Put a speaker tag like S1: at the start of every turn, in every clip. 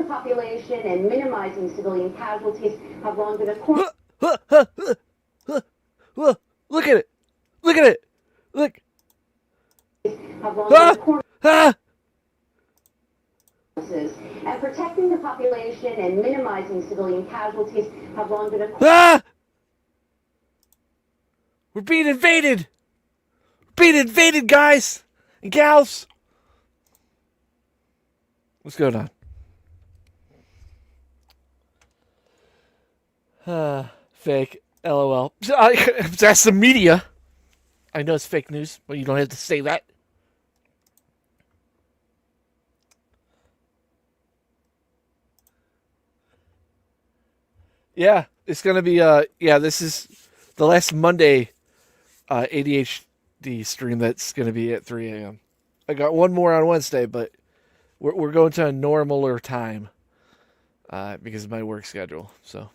S1: the population and minimizing civilian casualties have long been a core...
S2: Look at it! Look at it! Look!
S1: Have long been a core... And protecting the population and minimizing civilian casualties have long been a...
S2: We're being invaded! We're being invaded, guys and gals! What's going on? Fake. LOL. That's the media. I know it's fake news, but you don't have to say that. Yeah, it's going to be, this is the last Monday ADHD stream that's going to be at 3 a.m. I got one more on Wednesday, but we're going to a normaler time because of my work schedule. So,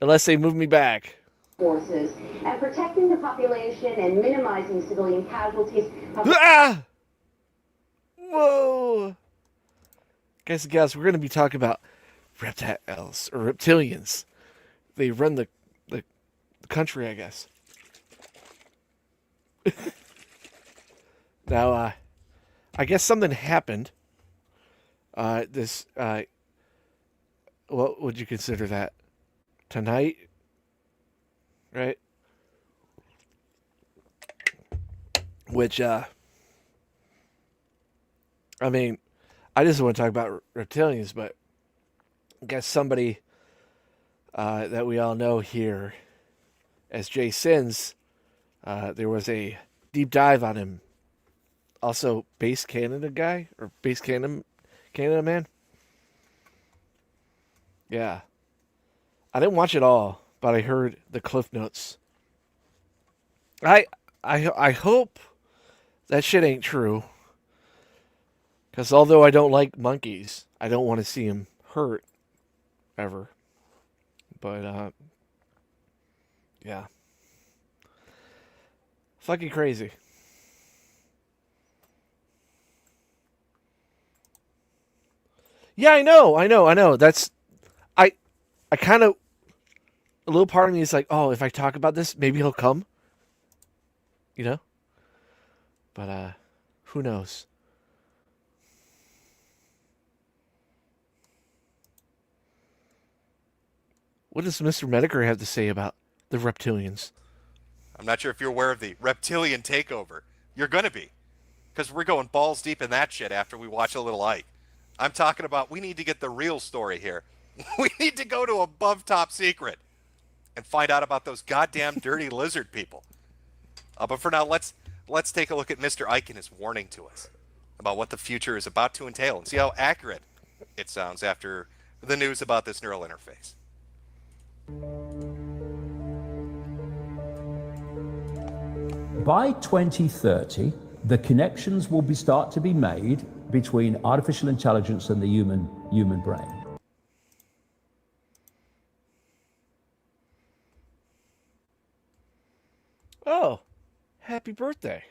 S2: unless they move me back.
S1: Forces and protecting the population and minimizing civilian casualties.
S2: Whoa! Guys and gals, we're going to be talking about reptiles or reptilians. They run the country, I guess. Now, I guess something happened. What would you consider that? Tonight? Right? Which, I mean, I just want to talk about reptilians, but I guess somebody that we all know here as Jay Sins, there was a deep dive on him. Also, Base Canada guy, or Base Canada man. Yeah. I didn't watch it all, but I heard the cliff notes. I hope that shit ain't true. Because although I don't like monkeys, I don't want to see them hurt ever. But, yeah. Fucking crazy. Yeah, I know. That's... I kind of... A little part of me is like, oh, if I talk about this, maybe he'll come. You know? But, who knows? What does Mr. Medicare have to say about the reptilians?
S3: I'm not sure if you're aware of the reptilian takeover. You're going to be. Because we're going balls deep in that shit after we watch a little Ike. I'm talking about we need to get the real story here. We need to go to Above Top Secret and find out about those goddamn dirty lizard people. But for now, let's take a look at Mr. Ike and his warning to us about what the future is about to entail and see how accurate it sounds after the news about this neural interface.
S4: By 2030, the connections will start to be made between artificial intelligence and the human brain.
S2: Oh, happy birthday.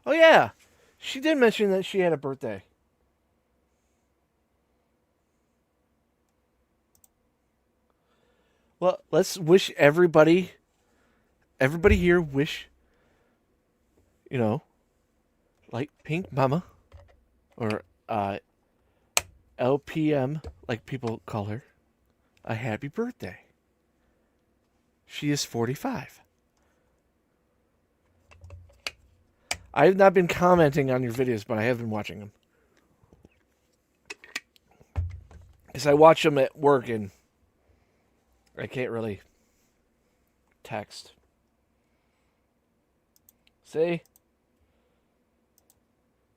S2: Oh, yeah. She did mention that she had a birthday. Well, let's wish everybody here wish, like Pink Mama, or LPM, like people call her, a happy birthday. She is 45. I have not been commenting on your videos, but I have been watching them. Because I watch them at work and I can't really text. See?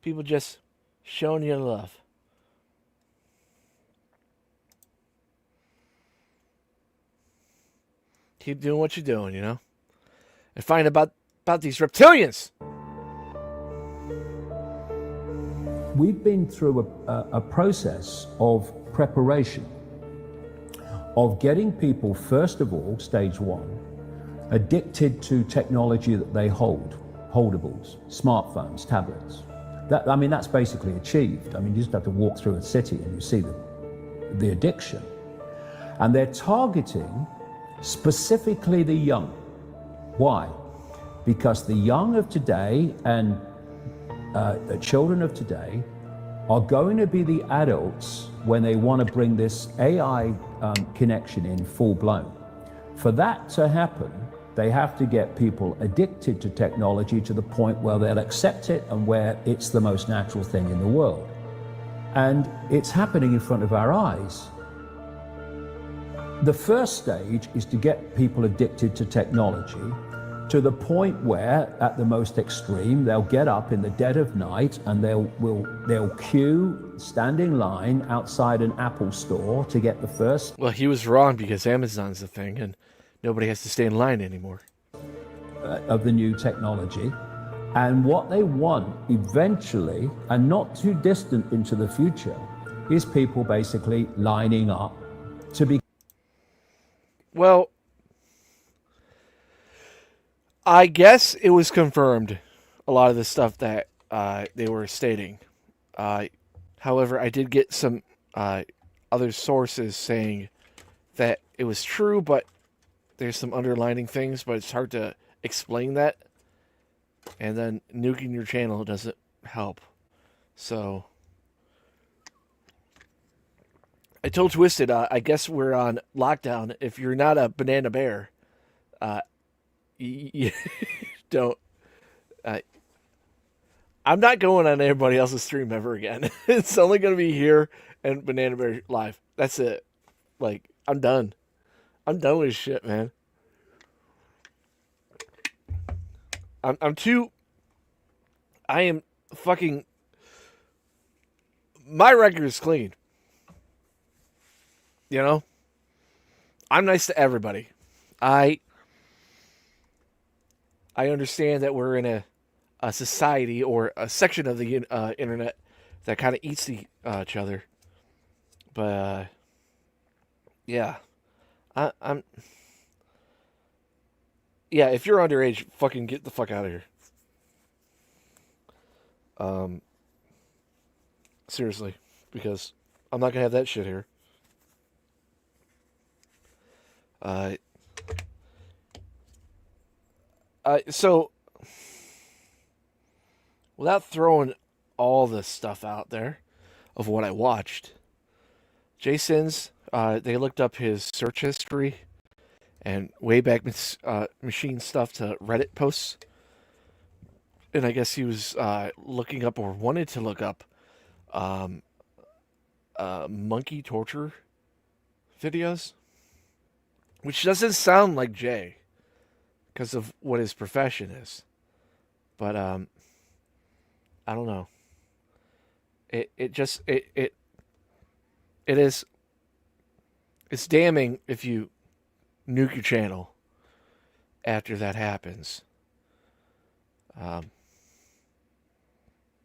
S2: People just showing you love. Keep doing what you're doing, And find about these reptilians.
S4: We've been through a process of preparation, of getting people, first of all, stage one, addicted to technology that they hold, holdables, smartphones, tablets, I mean, that's basically achieved. I mean, you just have to walk through a city and you see the addiction. And they're targeting specifically the young. Why? Because the young of today and the children of today are going to be the adults when they want to bring this AI connection in full blown. For that to happen, they have to get people addicted to technology to the point where they'll accept it and where it's the most natural thing in the world. And it's happening in front of our eyes. The first stage is to get people addicted to technology to the point where, at the most extreme, they'll get up in the dead of night and they'll queue, stand in line outside an Apple store to get the first.
S2: Well, he was wrong because Amazon's the thing and nobody has to stay in line anymore.
S4: Of the new technology. And what they want eventually, and not too distant into the future, is people basically lining up to be.
S2: Well, I guess it was confirmed, a lot of the stuff that they were stating. However, I did get some other sources saying that it was true, but there's some underlining things, but it's hard to explain that. And then nuking your channel doesn't help. So I told Twisted, I guess we're on lockdown. If you're not a banana bear, you don't. I'm not going on anybody else's stream ever again. It's only going to be here and Banana Bear Live. That's it. Like, I'm done. I'm done with shit, man. I'm too. I am fucking. My record is clean. You know? I'm nice to everybody. I understand that we're in a society or a section of the internet that kind of eats each other. But, yeah. I'm... Yeah, if you're underage, fucking get the fuck out of here. Seriously. Because I'm not going to have that shit here. So, without throwing all the stuff out there of what I watched, Jason's, they looked up his search history and Wayback Machine stuff to Reddit posts. And I guess he was looking up or wanted to look up monkey torture videos, which doesn't sound like Jay because of what his profession is. But I don't know. It is. It's damning if you nuke your channel after that happens.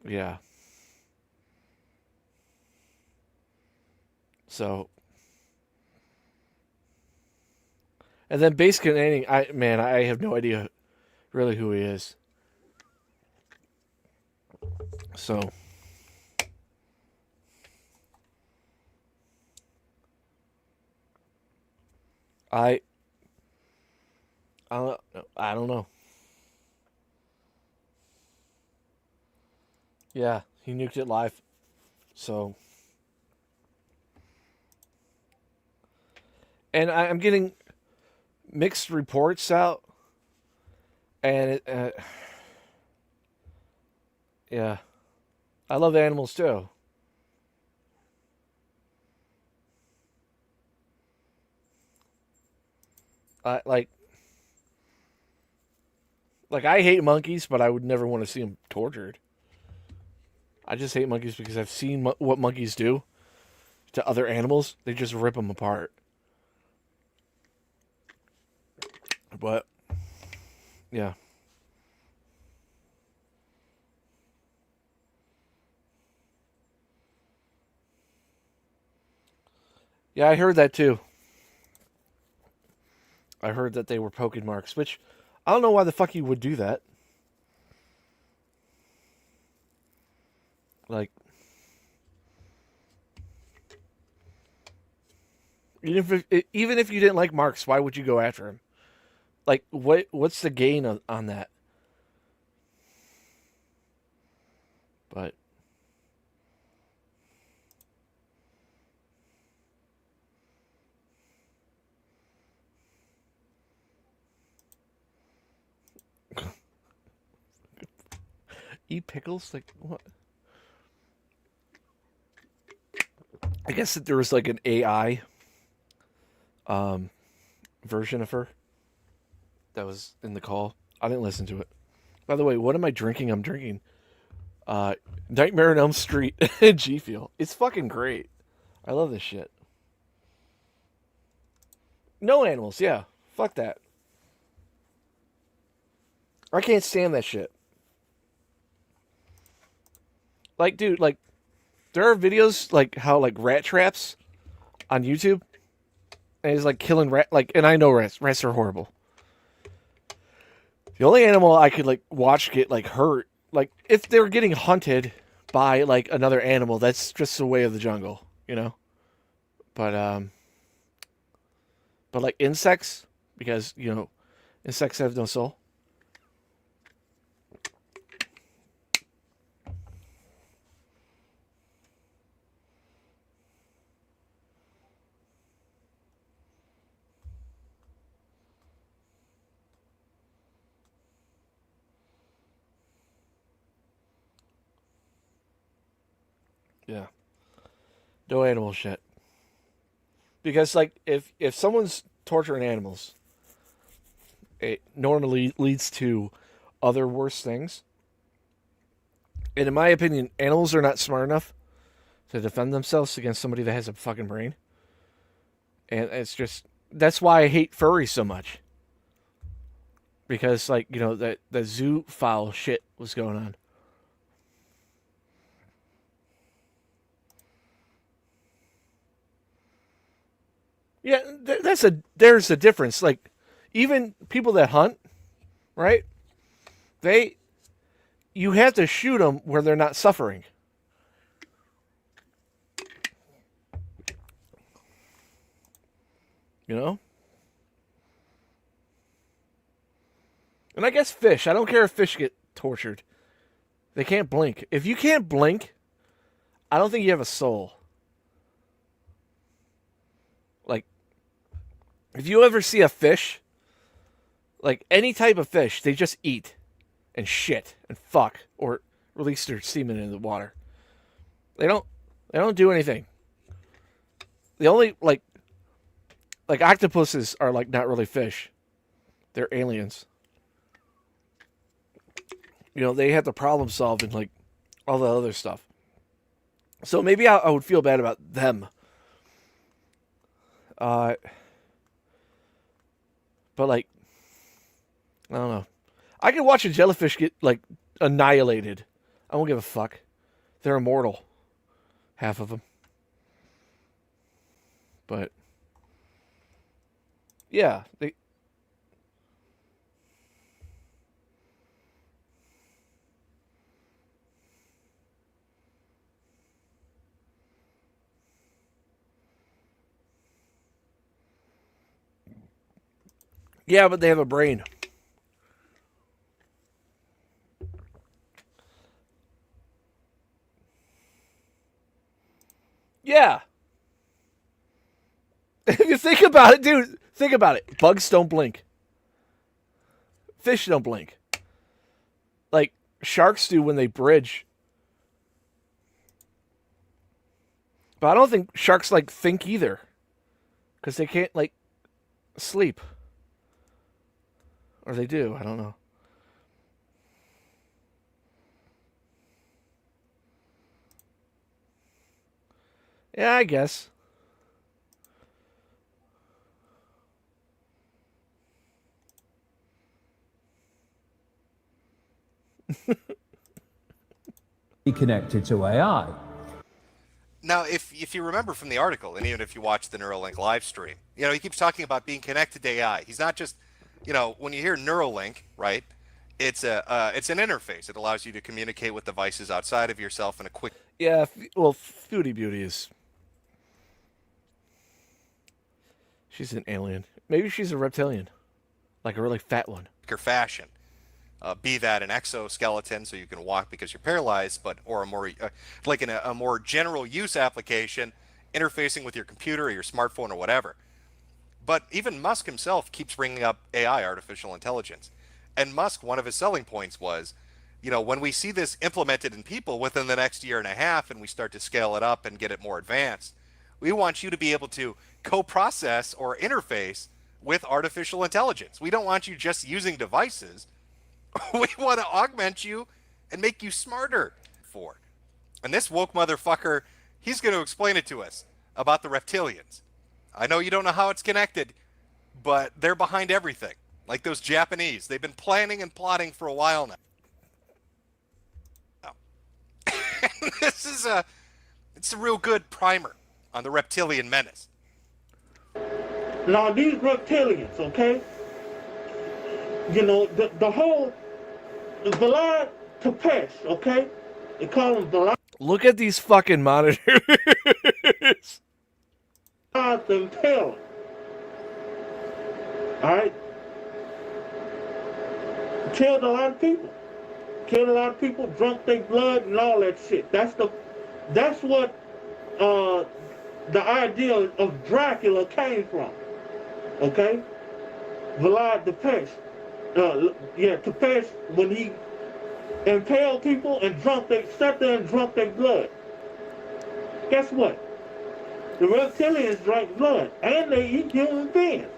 S2: Yeah. So, and then Base Canadian, I have no idea really who he is. So, I don't know. Yeah, he nuked it live. So, and I'm getting mixed reports out, and yeah, I love animals too. Like I hate monkeys, but I would never want to see them tortured. I just hate monkeys because I've seen what monkeys do to other animals. They just rip them apart. But, yeah. Yeah, I heard that too. I heard that they were poking marks, which I don't know why the fuck you would do that. Like, even if you didn't like Marx, why would you go after him? Like, what's the gain on that? But eat pickles? Like, what? I guess that there was like an AI version of her that was in the call. I didn't listen to it. By the way, what am I drinking? I'm drinking Nightmare on Elm Street G Fuel. It's fucking great. I love this shit. No animals, yeah. Fuck that. I can't stand that shit. Like, dude, like, there are videos like how like rat traps on YouTube, and it's like killing rat. Like, and I know rats. Rats are horrible. The only animal I could like watch get like hurt, like if they're getting hunted by like another animal, that's just the way of the jungle, you know. But like insects, because you know, insects have no soul. Yeah. No animal shit. Because like if someone's torturing animals, it normally leads to other worse things. And in my opinion, animals are not smart enough to defend themselves against somebody that has a fucking brain. And it's just that's why I hate furries so much. Because like, you know, that the zoophile shit was going on. Yeah, there's a difference. Like, even people that hunt, right? You have to shoot them where they're not suffering. You know? And I guess fish. I don't care if fish get tortured. They can't blink. If you can't blink, I don't think you have a soul. Like, if you ever see a fish, like any type of fish, they just eat and shit and fuck or release their semen into the water. They don't do anything. The only like octopuses are like not really fish. They're aliens. You know, they have to problem solve and like all the other stuff. So maybe I would feel bad about them. But like, I don't know. I could watch a jellyfish get like annihilated. I won't give a fuck. They're immortal. Half of them. But yeah, they. Yeah, but they have a brain. Yeah. If you think about it, dude, think about it. Bugs don't blink. Fish don't blink. Like, sharks do when they bridge. But I don't think sharks, like, think either. Because they can't, like, sleep. Or they do, I don't know. Yeah, I guess.
S4: Be connected to AI.
S3: Now, if you remember from the article, and even if you watch the Neuralink live stream, he keeps talking about being connected to AI. He's not just, when you hear Neuralink, right? It's an interface. It allows you to communicate with devices outside of yourself in a quick.
S2: Yeah, well, Foodie Beauty is. She's an alien. Maybe she's a reptilian, like a really fat one.
S3: Fashion. Be that an exoskeleton so you can walk because you're paralyzed, but or a more like in a more general use application, interfacing with your computer or your smartphone or whatever. But even Musk himself keeps bringing up AI, artificial intelligence. And Musk, one of his selling points was, when we see this implemented in people within the next year and a half and we start to scale it up and get it more advanced, we want you to be able to co-process or interface with artificial intelligence. We don't want you just using devices. We want to augment you and make you smarter. And this woke motherfucker, he's going to explain it to us about the reptilians. I know you don't know how it's connected, but they're behind everything. Like those Japanese. They've been planning and plotting for a while now. It's a real good primer on the reptilian menace.
S5: Now these reptilians, okay? The whole Vlad Tepes, okay? They call him Vlad.
S2: Look at these fucking monitors.
S5: The Impaler. Alright? Killed a lot of people. Drunk their blood and all that shit. That's what the idea of Dracula came from. Okay? Vlad Tepes. Tepes, when he impaled people and sat there and drunk their blood. Guess what? The reptilians drink blood and they eat human beings.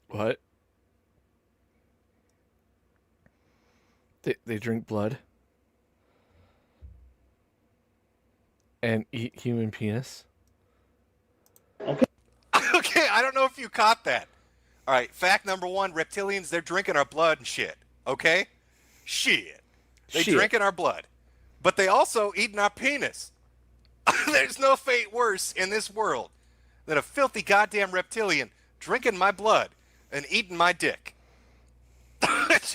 S2: What? They drink blood and eat human penis?
S3: Okay, I don't know if you caught that. All right, fact number one, reptilians, they're drinking our blood and shit, okay? Shit. They drinking our blood. But they also eating our penis. There's no fate worse in this world than a filthy goddamn reptilian drinking my blood and eating my dick.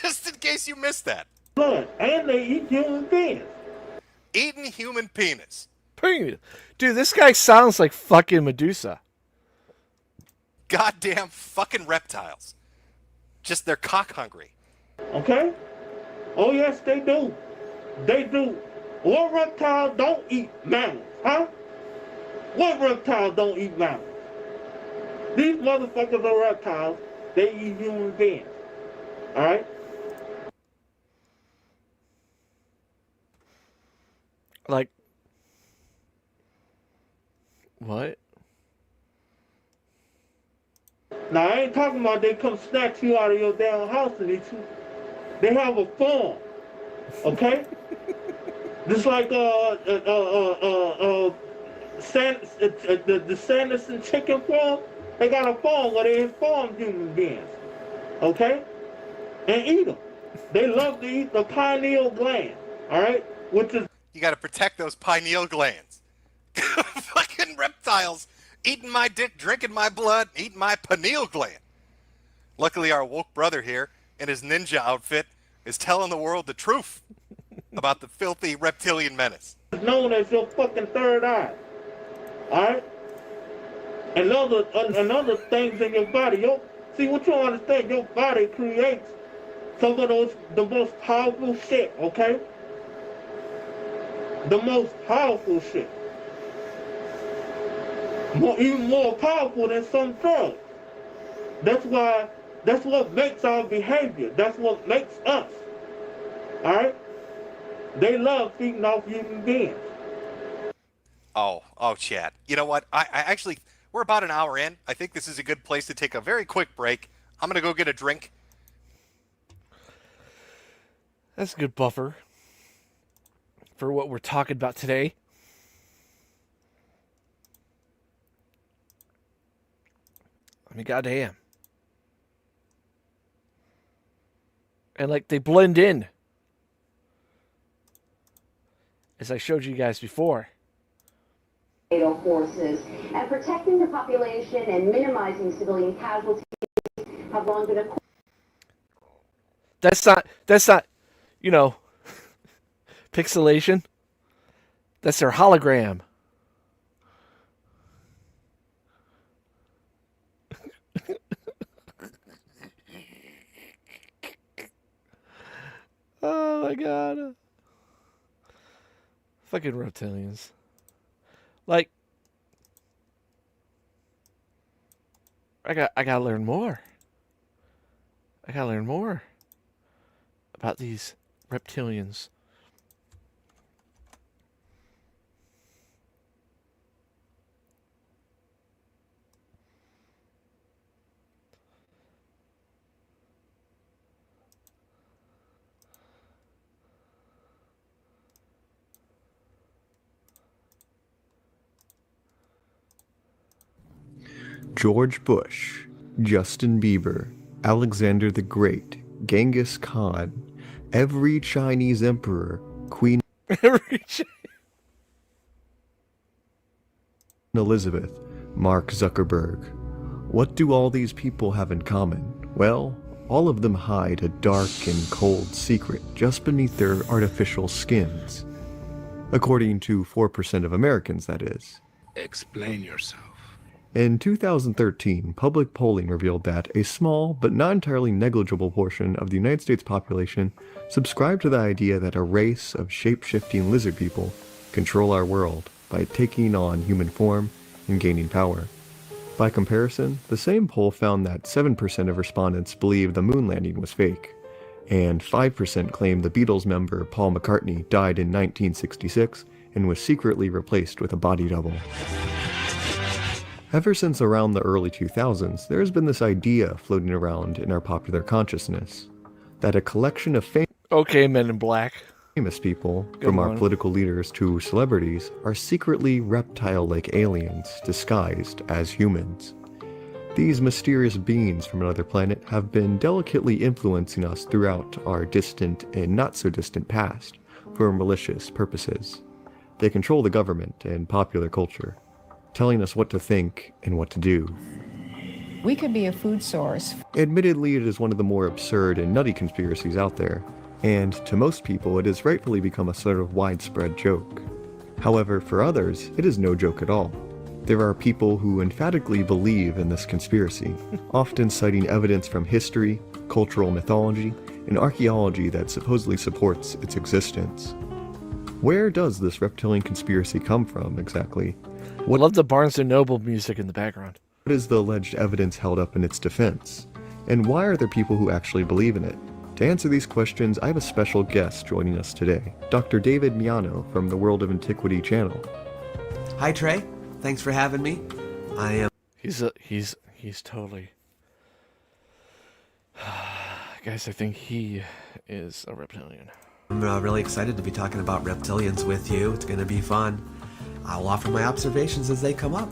S3: Just in case you missed that.
S5: Blood, and they eat human beings.
S3: Eating human penis.
S2: Dude, this guy sounds like fucking Medusa.
S3: Goddamn fucking reptiles. Just they're cock hungry.
S5: Okay? Oh yes, they do. They do. What reptile don't eat mammals, huh? What reptile don't eat mammals? These motherfuckers are reptiles. They eat human beings. Alright?
S2: Like, what?
S5: Now, I ain't talking about they come snatch you out of your damn house and eat you. They have a form, okay? Just like the Sanderson chicken farm, they got a farm where they inform human beings, okay? And eat them. They love to eat the pineal gland, all right? Which is...
S3: You got to protect those pineal glands. Fucking reptiles eating my dick, drinking my blood, eating my pineal gland. Luckily, our woke brother here in his ninja outfit is telling the world the truth about the filthy reptilian menace.
S5: It's known as your fucking third eye. Alright? And other things in your body. See, what you don't understand, your body creates some of the most powerful shit, okay? The most powerful shit. Even more powerful than some drugs. That's what makes our behavior. That's what makes us. Alright? They love feeding off human beings.
S3: Oh, Chad. You know what? I actually, we're about an hour in. I think this is a good place to take a very quick break. I'm going to go get a drink.
S2: That's a good buffer for what we're talking about today. I mean, goddamn. And like they blend in. As I showed you guys before.
S1: Forces and protecting the population and minimizing civilian casualties have long been a
S2: That's not, you know, pixelation. That's their hologram. Oh my god. Fucking reptilians. Like, I gotta learn more. I gotta learn more about these reptilians.
S6: George Bush, Justin Bieber, Alexander the Great, Genghis Khan, every Chinese emperor, Queen Elizabeth, Mark Zuckerberg. What do all these people have in common? Well, all of them hide a dark and cold secret just beneath their artificial skins. According to 4% of Americans, that is.
S7: Explain yourself.
S6: In 2013, public polling revealed that a small but not entirely negligible portion of the United States population subscribed to the idea that a race of shape-shifting lizard people control our world by taking on human form and gaining power. By comparison, the same poll found that 7% of respondents believed the moon landing was fake, and 5% claimed the Beatles member Paul McCartney died in 1966 and was secretly replaced with a body double. Ever since around the early 2000s, there has been this idea floating around in our popular consciousness that a collection of
S2: Okay, Men in Black.
S6: famous people, from our political leaders to celebrities, are secretly reptile-like aliens disguised as humans. These mysterious beings from another planet have been delicately influencing us throughout our distant and not-so-distant past for malicious purposes. They control the government and popular culture, telling us what to think and what to do.
S8: We could be a food source.
S6: Admittedly, it is one of the more absurd and nutty conspiracies out there, and to most people it has rightfully become a sort of widespread joke. However, for others, it is no joke at all. There are people who emphatically believe in this conspiracy, often citing evidence from history, cultural mythology, and archaeology that supposedly supports its existence. Where does this reptilian conspiracy come from, exactly?
S2: I love the Barnes & Noble music in the background.
S6: What is the alleged evidence held up in its defense? And why are there people who actually believe in it? To answer these questions, I have a special guest joining us today, Dr. David Miano from the World of Antiquity channel.
S9: Hi Trey, thanks for having me. I am.
S2: He's totally. Guys, I think he is a reptilian.
S9: I'm really excited to be talking about reptilians with you. It's going to be fun. I'll offer my observations as they come up.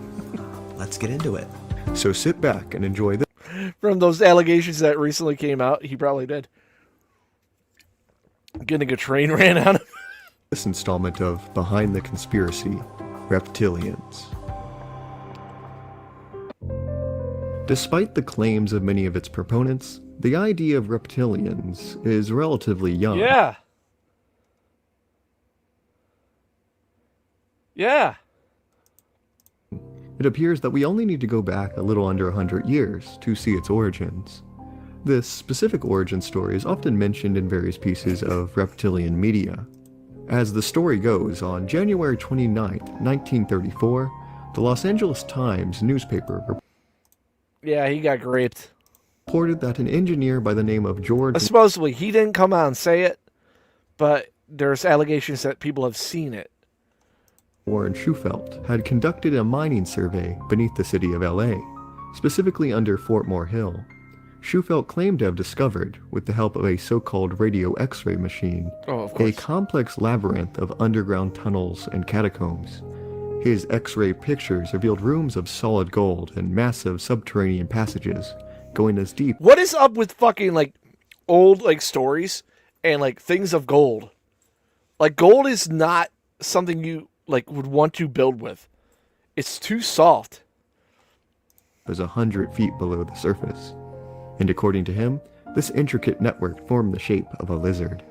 S9: Let's get into it.
S6: So sit back and enjoy this.
S2: From those allegations that recently came out, he probably did. Getting a train ran on him.
S6: This installment of Behind the Conspiracy, Reptilians. Despite the claims of many of its proponents, the idea of reptilians is relatively young.
S2: Yeah. Yeah.
S6: It appears that we only need to go back a little under 100 years to see its origins. This specific origin story is often mentioned in various pieces of reptilian media. As the story goes, on January 29, 1934, the Los Angeles Times newspaper
S2: Yeah, he got raped.
S6: reported that an engineer by the name of George
S2: Supposedly, he didn't come out and say it, but there's allegations that people have seen it.
S6: Warren Shufelt had conducted a mining survey beneath the city of LA, specifically under Fort Moore Hill. Shufelt claimed to have discovered, with the help of a so-called radio X-ray machine, a complex labyrinth of underground tunnels and catacombs. His X-ray pictures revealed rooms of solid gold and massive subterranean passages, going as deep.
S2: What is up with fucking, like, old, like, stories and, like, things of gold? Like, gold is not something you, like, would want to build with. It's too soft.
S6: As 100 feet below the surface. And according to him, This intricate network formed the shape of a lizard.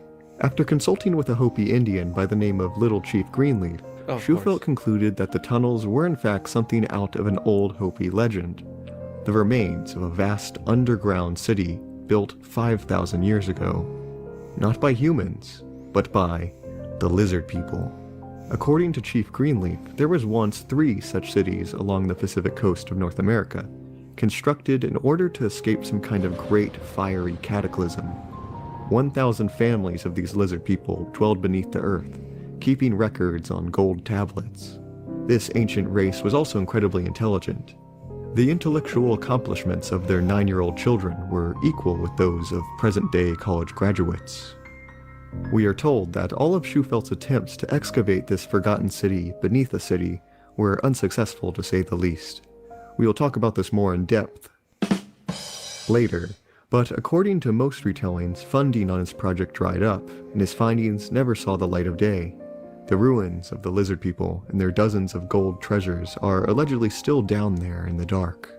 S6: After consulting with a Hopi Indian by the name of Little Chief Greenleaf, Shufelt concluded that the tunnels were in fact something out of an old Hopi legend, the remains of a vast underground city built 5,000 years ago, not by humans, but by the lizard people. According to Chief Greenleaf, there was once 3 such cities along the Pacific coast of North America, constructed in order to escape some kind of great fiery cataclysm. 1,000 families of these lizard people dwelled beneath the earth, keeping records on gold tablets. This ancient race was also incredibly intelligent. The intellectual accomplishments of their 9-year-old children were equal with those of present-day college graduates. We are told that all of Shufelt's attempts to excavate this forgotten city beneath the city were unsuccessful, to say the least. We will talk about this more in depth later, but according to most retellings, funding on his project dried up, and his findings never saw the light of day. The ruins of the lizard people and their dozens of gold treasures are allegedly still down there in the dark,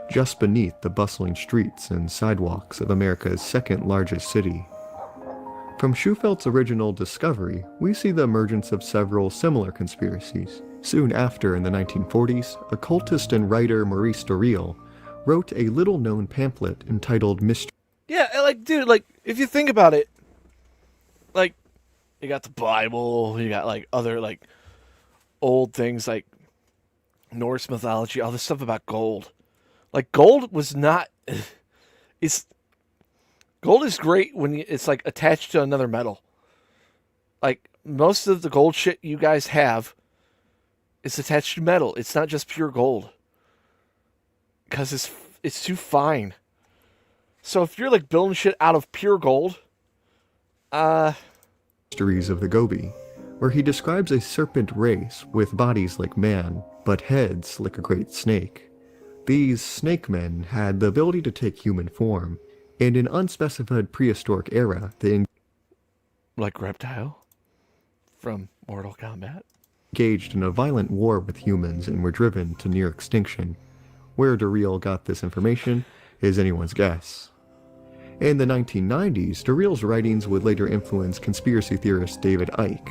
S6: just beneath the bustling streets and sidewalks of America's second largest city. From Shufelt's original discovery, we see the emergence of several similar conspiracies. Soon after, in the 1940s, occultist and writer Maurice Doreal wrote a little-known pamphlet entitled Mystery.
S2: Yeah, like, dude, like, if you think about it, like, you got the Bible, you got, like, other, like, old things, like Norse mythology, all this stuff about gold. Like, gold was not... Gold is great when it's, like, attached to another metal. Like, most of the gold shit you guys have is attached to metal. It's not just pure gold. Because it's too fine. So if you're, like, building shit out of pure gold...
S6: Mysteries of the Gobi, where he describes a serpent race with bodies like man, but heads like a great snake. These snake men had the ability to take human form, and in unspecified prehistoric era, they
S2: like Reptile from Mortal Kombat,
S6: engaged in a violent war with humans and were driven to near extinction. Where Doreal got this information is anyone's guess. In the 1990s, Doreal's writings would later influence conspiracy theorist David Icke.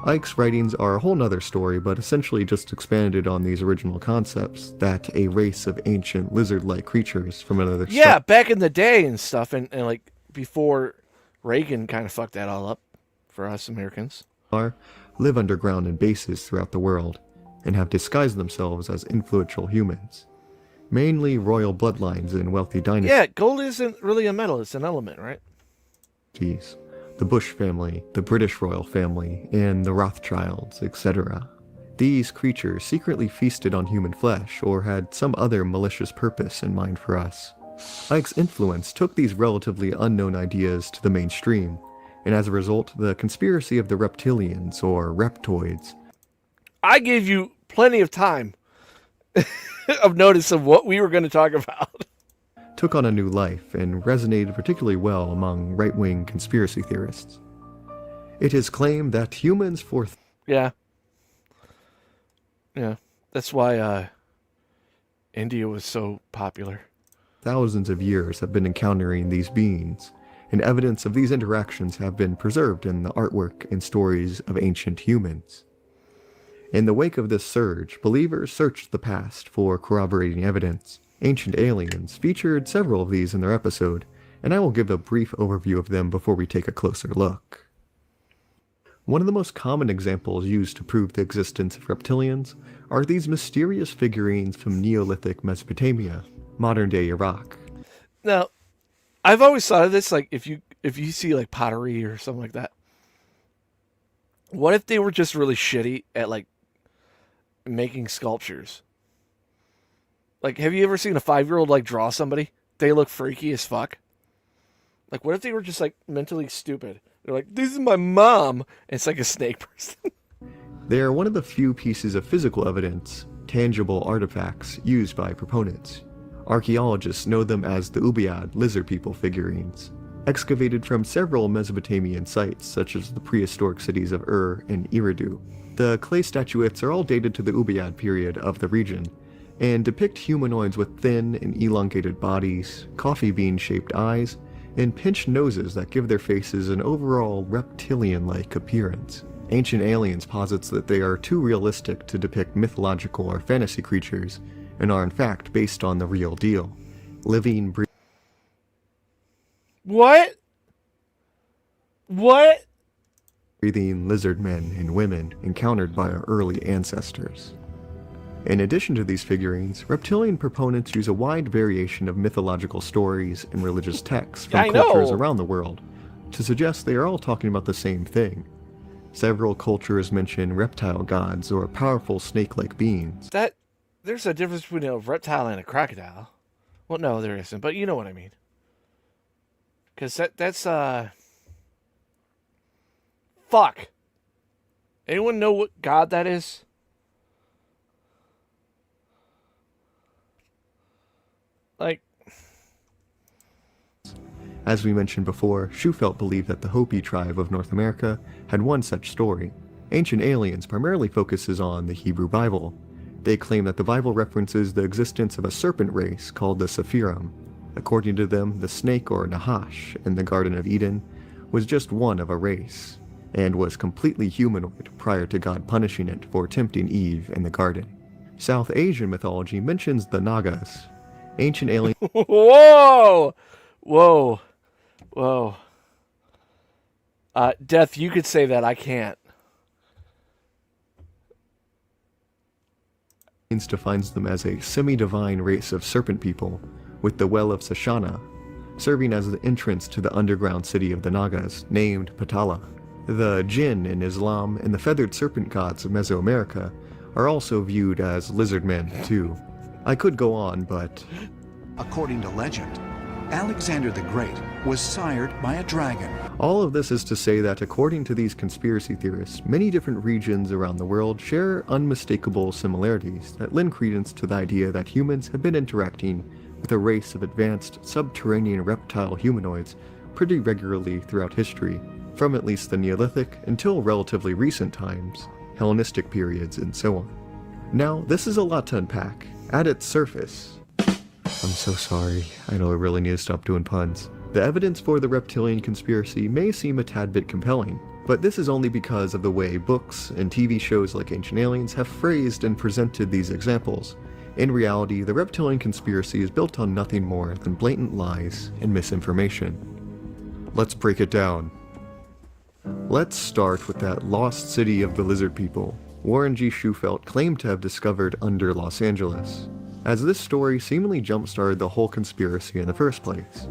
S6: Icke's writings are a whole nother story, but essentially just expanded on these original concepts, that a race of ancient lizard-like creatures from another star.
S2: Yeah, back in the day and stuff, and like before Reagan kind of fucked that all up for us Americans.
S6: Live underground in bases throughout the world, and have disguised themselves as influential humans. Mainly royal bloodlines and wealthy dynasties.
S2: Yeah, gold isn't really a metal, it's an element, right?
S6: The Bush family, the British royal family, and the Rothschilds, etc. These creatures secretly feasted on human flesh or had some other malicious purpose in mind for us. Icke's influence took these relatively unknown ideas to the mainstream, and as a result, the conspiracy of the Reptilians, or Reptoids.
S2: I gave you plenty of time of notice of what we were going to talk about.
S6: Took on a new life and resonated particularly well among right-wing conspiracy theorists. It is claimed that humans
S2: Yeah, that's why India was so popular.
S6: Thousands of years have been encountering these beings, and evidence of these interactions have been preserved in the artwork and stories of ancient humans. In the wake of this surge, believers searched the past for corroborating evidence. Ancient Aliens featured several of these in their episode, and I will give a brief overview of them before we take a closer look. One of the most common examples used to prove the existence of reptilians are these mysterious figurines from Neolithic Mesopotamia, modern-day Iraq.
S2: Now, I've always thought of this, like, if you see, like, pottery or something like that, what if they were just really shitty at, like, making sculptures? Like, have you ever seen a 5-year-old, like, draw somebody? They look freaky as fuck. Like, what if they were just, like, mentally stupid? They're like, this is my mom. And it's like a snake person.
S6: They are one of the few pieces of physical evidence, tangible artifacts, used by proponents. Archaeologists know them as the Ubaid lizard people figurines, excavated from several Mesopotamian sites, such as the prehistoric cities of Ur and Eridu. The clay statuettes are all dated to the Ubaid period of the region, and depict humanoids with thin and elongated bodies, coffee bean-shaped eyes, and pinched noses that give their faces an overall reptilian-like appearance. Ancient Aliens posits that they are too realistic to depict mythological or fantasy creatures, and are in fact based on the real deal. Living,
S2: What? What?
S6: breathing lizard men and women encountered by our early ancestors. In addition to these figurines, reptilian proponents use a wide variation of mythological stories and religious texts from cultures around the world to suggest they are all talking about the same thing. Several cultures mention reptile gods or powerful snake-like beings.
S2: There's a difference between a reptile and a crocodile. Well, no, there isn't, but you know what I mean. Because that's fuck. Anyone know what god that is? Like,
S6: as we mentioned before, Shufelt believed that the Hopi tribe of North America had one such story. Ancient Aliens primarily focuses on the Hebrew Bible. They claim that the Bible references the existence of a serpent race called the Sephirim. According to them, the snake or Nahash in the Garden of Eden was just one of a race, and was completely humanoid prior to God punishing it for tempting Eve in the garden. South Asian mythology mentions the Nagas. Ancient aliens
S2: whoa! Whoa. Whoa. Death, you could say that, I can't.
S6: defines them as a semi-divine race of serpent people, with the Well of Sashana serving as the entrance to the underground city of the Nagas, named Patala. The Jinn in Islam and the feathered serpent gods of Mesoamerica are also viewed as lizard men, too. I could go on, but...
S7: According to legend, Alexander the Great was sired by a dragon.
S6: All of this is to say that according to these conspiracy theorists, many different regions around the world share unmistakable similarities that lend credence to the idea that humans have been interacting with a race of advanced subterranean reptile humanoids pretty regularly throughout history, from at least the Neolithic until relatively recent times, Hellenistic periods, and so on. Now, this is a lot to unpack. At its surface, I'm so sorry, I know I really need to stop doing puns. The evidence for the reptilian conspiracy may seem a tad bit compelling, but this is only because of the way books and TV shows like Ancient Aliens have phrased and presented these examples. In reality, the reptilian conspiracy is built on nothing more than blatant lies and misinformation. Let's break it down. Let's start with that lost city of the lizard people Warren G. Shufelt claimed to have discovered under Los Angeles, as this story seemingly jump-started the whole conspiracy in the first place.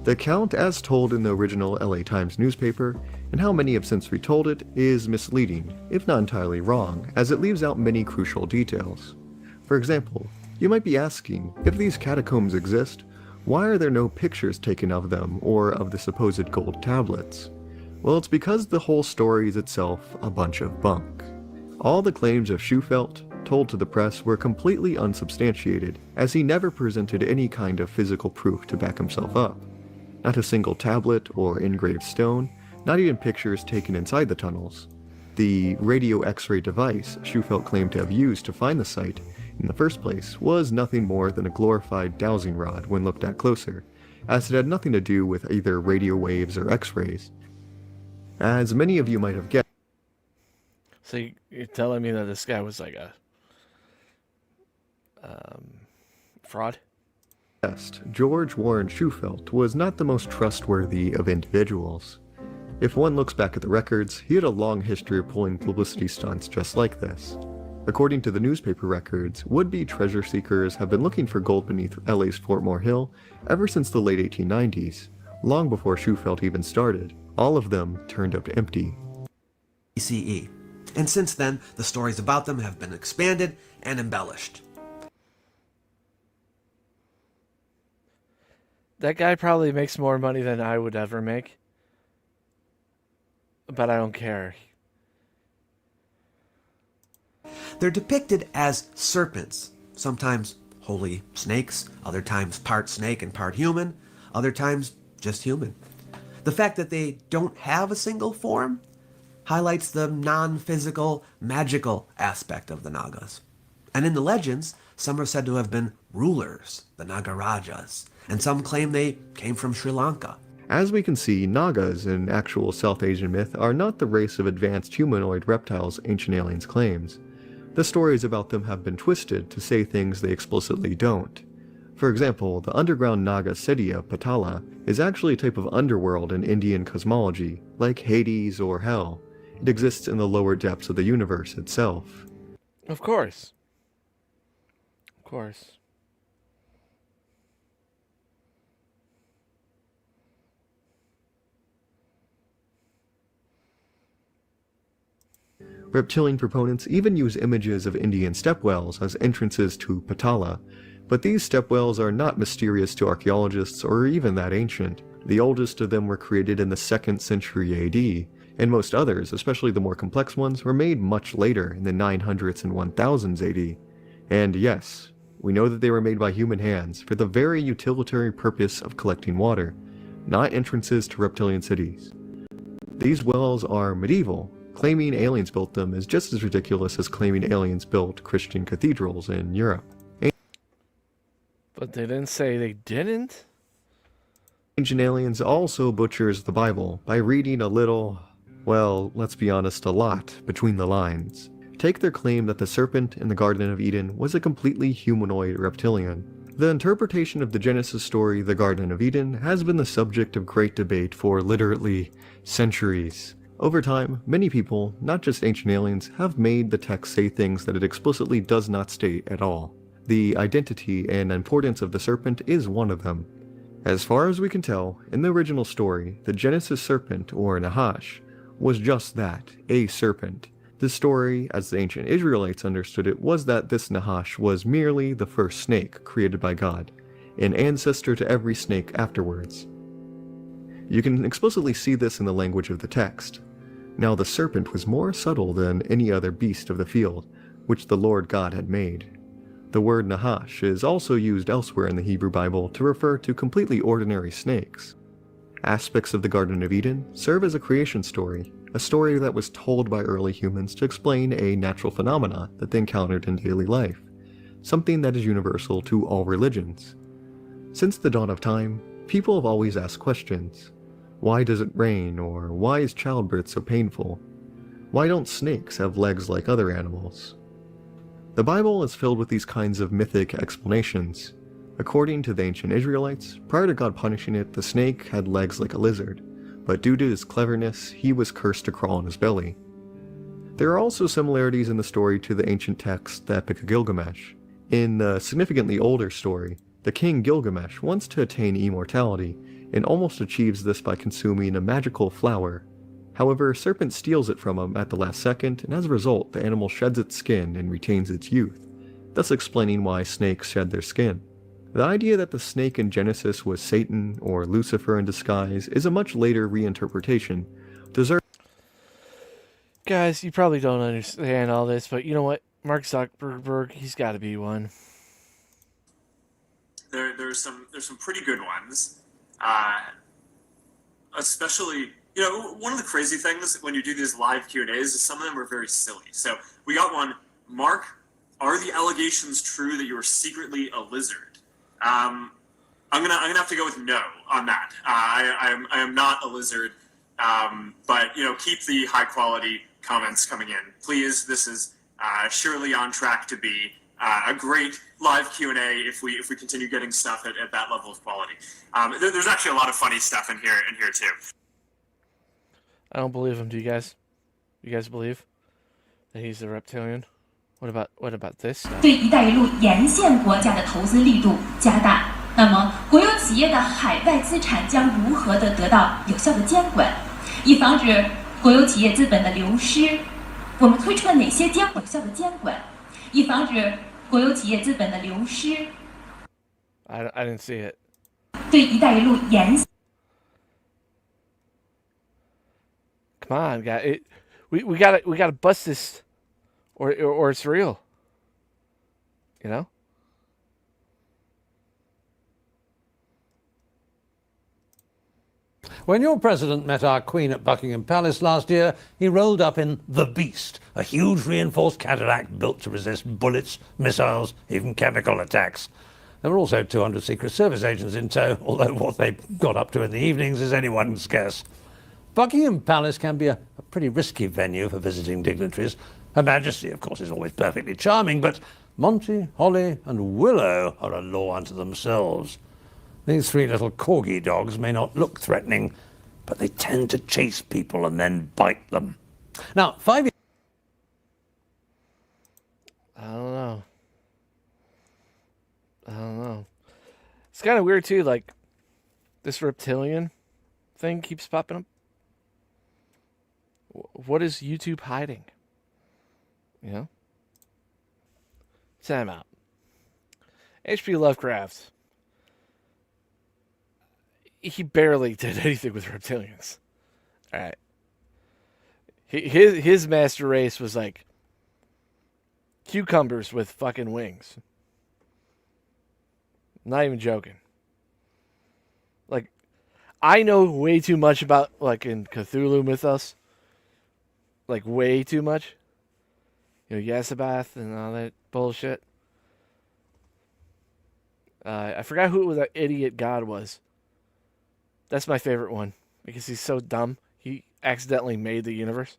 S6: The account as told in the original LA Times newspaper, and how many have since retold it, is misleading, if not entirely wrong, as it leaves out many crucial details. For example, you might be asking, if these catacombs exist, why are there no pictures taken of them or of the supposed gold tablets? Well, it's because the whole story is itself a bunch of bunk. All the claims of Shufelt, told to the press, were completely unsubstantiated, as he never presented any kind of physical proof to back himself up. Not a single tablet or engraved stone, not even pictures taken inside the tunnels. The radio X-ray device Shufelt claimed to have used to find the site in the first place was nothing more than a glorified dowsing rod when looked at closer, as it had nothing to do with either radio waves or X-rays. As many of you might have guessed.
S2: So you're telling me that this guy was like a fraud?
S6: George Warren Shufelt was not the most trustworthy of individuals. If one looks back at the records, he had a long history of pulling publicity stunts just like this. According to the newspaper records, would-be treasure seekers have been looking for gold beneath LA's Fort Moore Hill ever since the late 1890s, long before Shufelt even started. All of them turned up empty.
S9: BCE. And since then, the stories about them have been expanded and embellished.
S2: That guy probably makes more money than I would ever make. But I don't care.
S9: They're depicted as serpents, sometimes wholly snakes, other times part snake and part human, other times just human. The fact that they don't have a single form highlights the non-physical, magical aspect of the Nagas. And in the legends, some are said to have been rulers, the Nagarajas, and some claim they came from Sri Lanka.
S6: As we can see, Nagas in actual South Asian myth are not the race of advanced humanoid reptiles Ancient Aliens claims. The stories about them have been twisted to say things they explicitly don't. For example, the underground Naga city of Patala is actually a type of underworld in Indian cosmology, like Hades or Hell. It exists in the lower depths of the universe itself.
S2: Of course. Of course.
S6: Reptilian proponents even use images of Indian stepwells as entrances to Patala, but these stepwells are not mysterious to archaeologists or even that ancient. The oldest of them were created in the 2nd century AD, and most others, especially the more complex ones, were made much later in the 900s and 1000s AD. And yes, we know that they were made by human hands for the very utilitarian purpose of collecting water, not entrances to reptilian cities. These wells are medieval. Claiming aliens built them is just as ridiculous as claiming aliens built Christian cathedrals in Europe.
S2: But they didn't say they didn't?
S6: Ancient Aliens also butchers the Bible by reading a little, well, let's be honest, a lot between the lines. Take their claim that the serpent in the Garden of Eden was a completely humanoid reptilian. The interpretation of the Genesis story, the Garden of Eden, has been the subject of great debate for literally centuries. Over time, many people, not just Ancient Aliens, have made the text say things that it explicitly does not state at all. The identity and importance of the serpent is one of them. As far as we can tell, in the original story, the Genesis serpent, or Nahash, was just that, a serpent. The story, as the ancient Israelites understood it, was that this Nahash was merely the first snake created by God, an ancestor to every snake afterwards. You can explicitly see this in the language of the text. Now the serpent was more subtle than any other beast of the field, which the Lord God had made. The word Nahash is also used elsewhere in the Hebrew Bible to refer to completely ordinary snakes. Aspects of the Garden of Eden serve as a creation story, a story that was told by early humans to explain a natural phenomena that they encountered in daily life, something that is universal to all religions. Since the dawn of time, people have always asked questions. Why does it rain? Or why is childbirth so painful? Why don't snakes have legs like other animals? The Bible is filled with these kinds of mythic explanations. According to the ancient Israelites, prior to God punishing it, the snake had legs like a lizard, but due to his cleverness, he was cursed to crawl on his belly. There are also similarities in the story to the ancient text, the Epic of Gilgamesh. In the significantly older story, the king Gilgamesh wants to attain immortality, and almost achieves this by consuming a magical flower. However, a serpent steals it from him at the last second, and as a result, the animal sheds its skin and retains its youth, thus explaining why snakes shed their skin. The idea that the snake in Genesis was Satan or Lucifer in disguise is a much later reinterpretation.
S2: Guys, you probably don't understand all this, but you know what? Mark Zuckerberg, he's got to be one.
S10: There's some pretty good ones. Especially, one of the crazy things when you do these live Q&As is some of them are very silly. So we got one. Mark, are the allegations true that you are secretly a lizard? I'm gonna have to go with no on that. I am not a lizard. But keep the high quality comments coming in, please. This is surely on track to be a great live Q&A if we continue getting stuff at that level of quality. There's actually a lot of funny stuff in here too.
S2: I don't believe him. Do you guys? You guys believe that he's a reptilian? What about this?
S11: 对“一带一路”沿线国家的投资力度加大，那么国有企业的海外资产将如何的得到有效的监管，以防止国有企业资本的流失？我们推出了哪些有效的监管，以防止国有企业资本的流失？
S2: I didn't see it.
S11: 对“一带一路”沿
S2: Come on, guys. We gotta bust this, or it's real. You know.
S12: When your president met our queen at Buckingham Palace last year, he rolled up in the Beast, a huge reinforced Cadillac built to resist bullets, missiles, even chemical attacks. There were also 200 Secret Service agents in tow, although what they got up to in the evenings is anyone's guess. Buckingham Palace can be a pretty risky venue for visiting dignitaries. Her Majesty, of course, is always perfectly charming, but Monty, Holly, and Willow are a law unto themselves. These 3 little corgi dogs may not look threatening, but they tend to chase people and then bite them. Now, 5 years...
S2: I don't know. It's kind of weird, too, like, this reptilian thing keeps popping up. What is YouTube hiding? You know? Time out. H.P. Lovecraft. He barely did anything with reptilians. All right. His master race was like cucumbers with fucking wings. Not even joking. Like, I know way too much about, like, in Cthulhu mythos. Like, way too much. You know, Yasabath and all that bullshit. I forgot who that idiot god was. That's my favorite one. Because he's so dumb. He accidentally made the universe.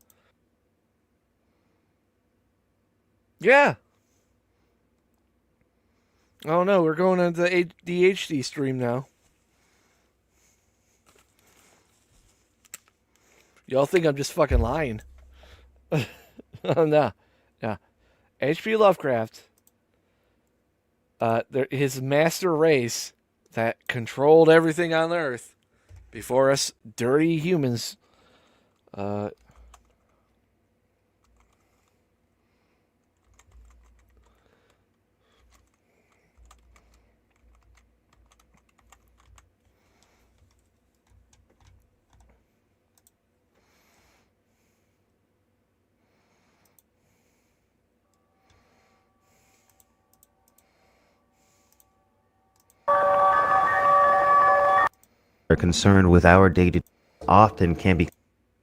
S2: Yeah. Oh no, we're going on the ADHD stream now. Y'all think I'm just fucking lying. Oh, no. Yeah. H.P. Lovecraft, his master race that controlled everything on Earth before us dirty humans,
S13: are concerned with our day-to-day often can be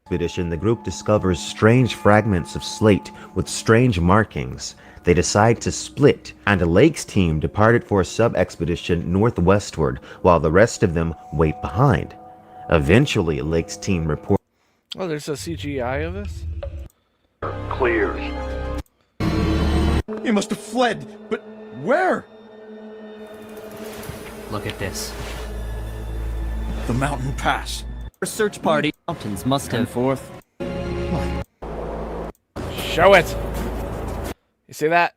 S13: expedition. The group discovers strange fragments of slate with strange markings. They decide to split, and a Lakes team departed for a sub-expedition northwestward, while the rest of them wait behind. Eventually, a Lakes team reports...
S2: Oh, there's a CGI of this?
S14: Clears.
S15: He must have fled, but where?
S16: Look at this.
S15: The mountain pass.
S16: Our search party mountains must have forth.
S2: Show it. You see that?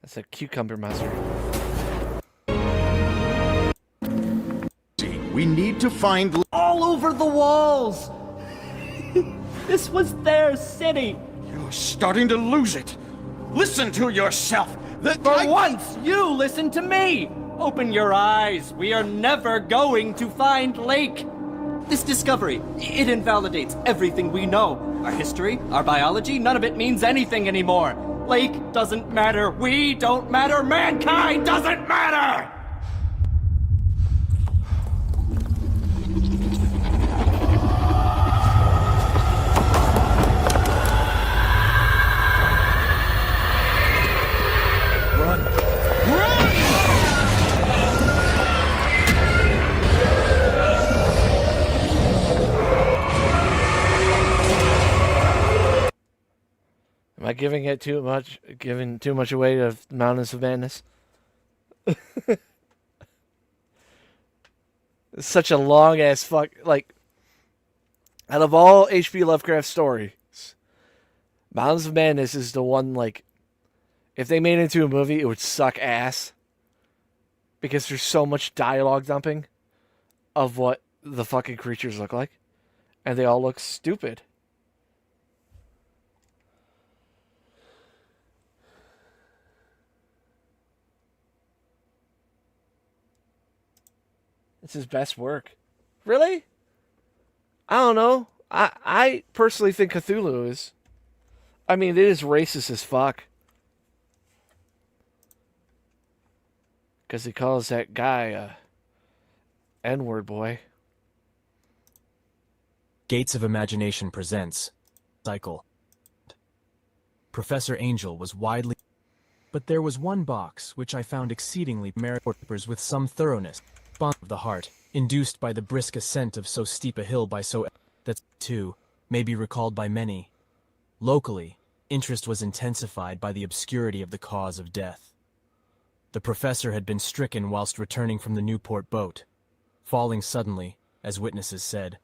S2: That's a cucumber monster.
S15: We need to find
S16: All over the walls! This was their city!
S15: You're starting to lose it. Listen to yourself.
S16: For once, you listen to me! Open your eyes. We are never going to find Lake. This discovery, it invalidates everything we know. Our history, our biology, none of it means anything anymore. Lake doesn't matter. We don't matter. Mankind doesn't matter!
S2: Am I giving too much away to Mountains of Madness? It's such a long ass fuck. Like, out of all H.P. Lovecraft stories, Mountains of Madness is the one, like, if they made it into a movie, it would suck ass. Because there's so much dialogue dumping of what the fucking creatures look like. And they all look stupid. It's his best work. Really? I don't know. I personally think Cthulhu is. I mean, it is racist as fuck. Because he calls that guy a N-word boy.
S17: Gates of Imagination presents Cycle. Professor Angel was widely but there was one box which I found exceedingly papers with some thoroughness. Bond of the heart, induced by the brisk ascent of so steep a hill by so that, too, may be recalled by many. Locally, interest was intensified by the obscurity of the cause of death. The professor had been stricken whilst returning from the Newport boat, falling suddenly, as witnesses said,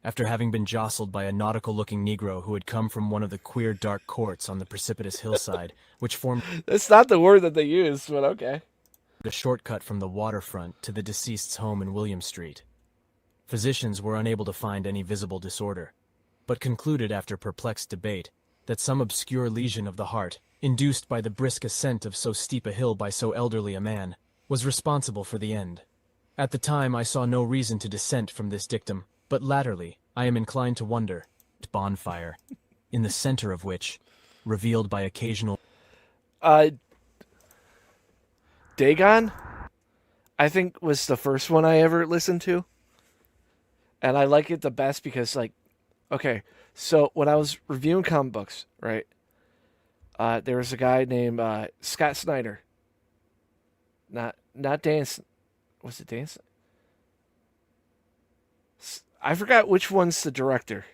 S17: after having been jostled by a nautical-looking Negro who had come from one of the queer dark courts on the precipitous hillside, which formed...
S2: That's not the word that they use, but okay.
S17: ...a shortcut from the waterfront to the deceased's home in William Street. Physicians were unable to find any visible disorder, but concluded after perplexed debate that some obscure lesion of the heart, induced by the brisk ascent of so steep a hill by so elderly a man, was responsible for the end. At the time I saw no reason to dissent from this dictum, but latterly I am inclined to wonder, bonfire, in the center of which, revealed by occasional...
S2: Dagon, I think, was the first one I ever listened to. And I like it the best because, like, okay, so when I was reviewing comic books, right, there was a guy named Scott Snyder. Not Dan... Was it Dan? I forgot which one's the director,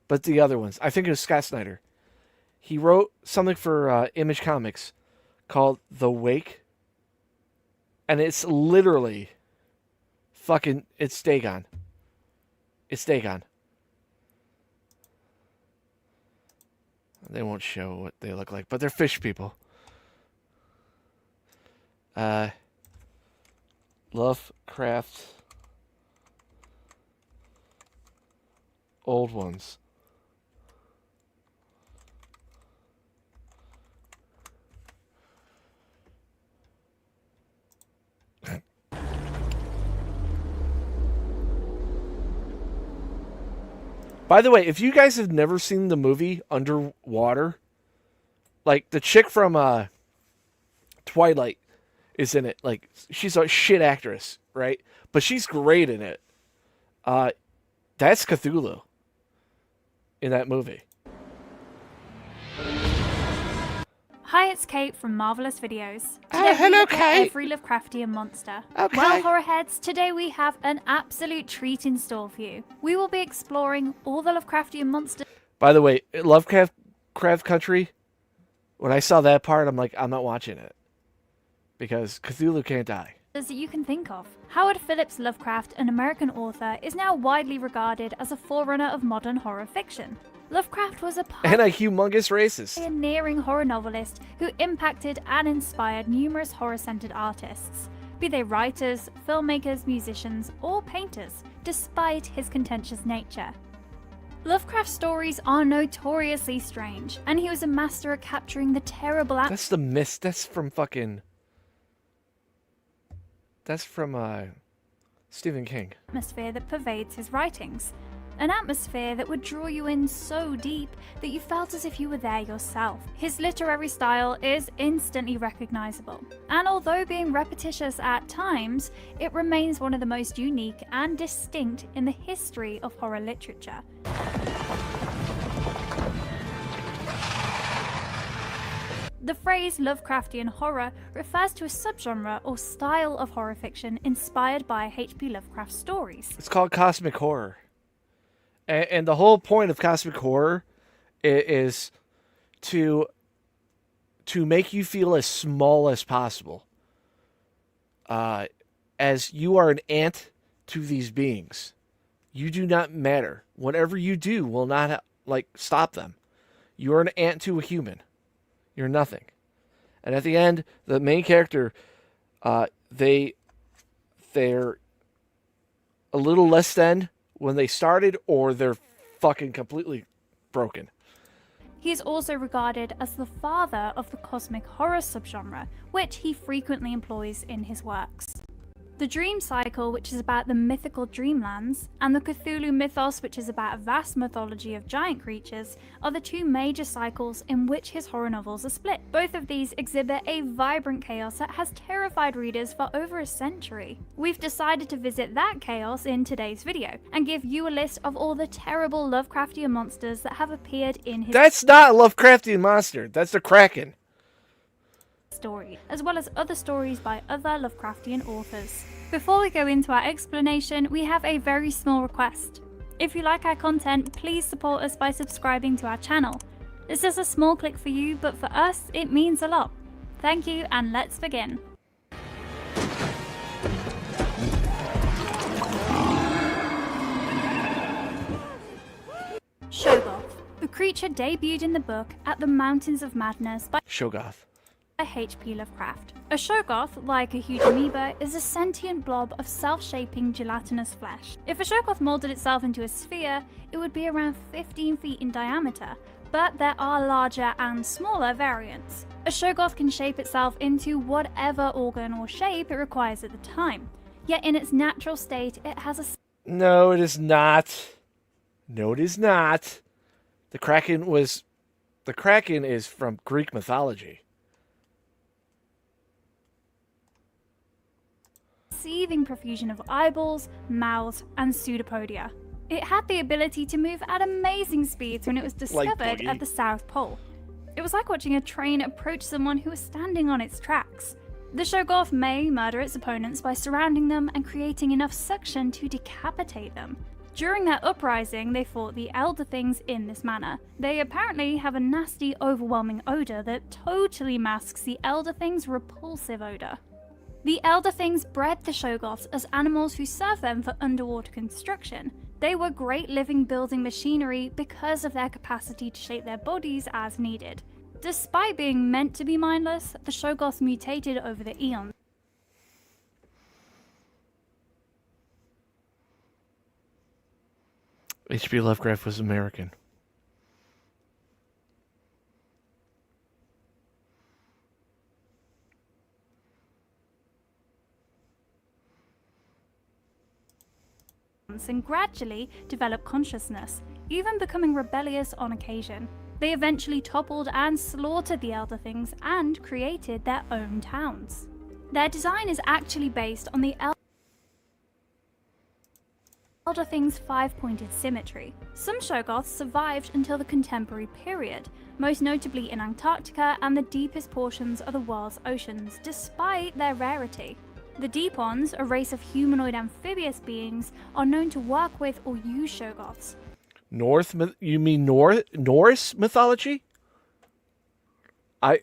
S2: but the other ones. I think it was Scott Snyder. He wrote something for Image Comics called The Wake. And it's literally fucking... It's Dagon. It's Dagon. They won't show what they look like, but they're fish people. Lovecraft... Old ones. By the way, if you guys have never seen the movie Underwater, like the chick from Twilight is in it. Like, she's a shit actress, right? But she's great in it. That's Cthulhu in that movie.
S18: Hi, it's Kate from Marvelous Videos. Today
S2: hello,
S18: we look at
S2: Kate.
S18: every Lovecraftian monster.
S2: Okay.
S18: Well, horror heads, today we have an absolute treat in store for you. We will be exploring all the Lovecraftian monsters.
S2: By the way, Lovecraft Country, when I saw that part, I'm like, I'm not watching it. Because Cthulhu can't die.
S18: That you can think of. Howard Phillips Lovecraft, an American author, is now widely regarded as a forerunner of modern horror fiction. Lovecraft was a
S2: And a humongous racist.
S18: pioneering horror novelist who impacted and inspired numerous horror-centered artists, be they writers, filmmakers, musicians, or painters, despite his contentious nature. Lovecraft's stories are notoriously strange, and he was a master at capturing the terrible
S2: That's the mist. That's from fucking... That's from Stephen King.
S18: atmosphere that pervades his writings. An atmosphere that would draw you in so deep that you felt as if you were there yourself. His literary style is instantly recognizable, and although being repetitious at times, it remains one of the most unique and distinct in the history of horror literature. The phrase Lovecraftian horror refers to a subgenre or style of horror fiction inspired by H.P. Lovecraft stories.
S2: It's called cosmic horror. And the whole point of cosmic horror is to make you feel as small as possible. As you are an ant to these beings. You do not matter. Whatever you do will not stop them. You are an ant to a human. You're nothing. And at the end, the main character, they're a little less than when they started, or they're fucking completely broken.
S18: He is also regarded as the father of the cosmic horror subgenre, which he frequently employs in his works. The dream cycle, which is about the mythical dreamlands, and the Cthulhu mythos, which is about a vast mythology of giant creatures, are the two major cycles in which his horror novels are split. Both of these exhibit a vibrant chaos that has terrified readers for over a century. We've decided to visit that chaos in today's video, and give you a list of all the terrible Lovecraftian monsters that have appeared in his...
S2: That's not a Lovecraftian monster. That's the Kraken.
S18: story, as well as other stories by other Lovecraftian authors. Before we go into our explanation, we have a very small request. If you like our content, please support us by subscribing to our channel. This is a small click for you, but for us, it means a lot. Thank you, and let's begin. Shoggoth. The creature debuted in the book At the Mountains of Madness by
S2: Shoggoth.
S18: H.P. Lovecraft. A Shoggoth, like a huge amoeba, is a sentient blob of self-shaping gelatinous flesh. If a Shoggoth molded itself into a sphere, it would be around 15 feet in diameter, but there are larger and smaller variants. A Shoggoth can shape itself into whatever organ or shape it requires at the time, yet in its natural state it has a...
S2: No, it is not. No, it is not. The Kraken is from Greek mythology.
S18: Seething profusion of eyeballs, mouths, and pseudopodia. It had the ability to move at amazing speeds when it was discovered at the South Pole. It was like watching a train approach someone who was standing on its tracks. The Shoggoth may murder its opponents by surrounding them and creating enough suction to decapitate them. During their uprising, they fought the Elder Things in this manner. They apparently have a nasty, overwhelming odor that totally masks the Elder Things' repulsive odor. The Elder Things bred the Shoggoths as animals who served them for underwater construction. They were great living building machinery because of their capacity to shape their bodies as needed. Despite being meant to be mindless, the Shoggoths mutated over the eons.
S2: H.P. Lovecraft was American.
S18: And gradually developed consciousness, even becoming rebellious on occasion. They eventually toppled and slaughtered the Elder Things and created their own towns. Their design is actually based on the Elder Things' five-pointed symmetry. Some Shoggoths survived until the contemporary period, most notably in Antarctica and the deepest portions of the world's oceans, despite their rarity. The Deepons, a race of humanoid amphibious beings, are known to work with or use Shoggoths.
S2: You mean Norse mythology? I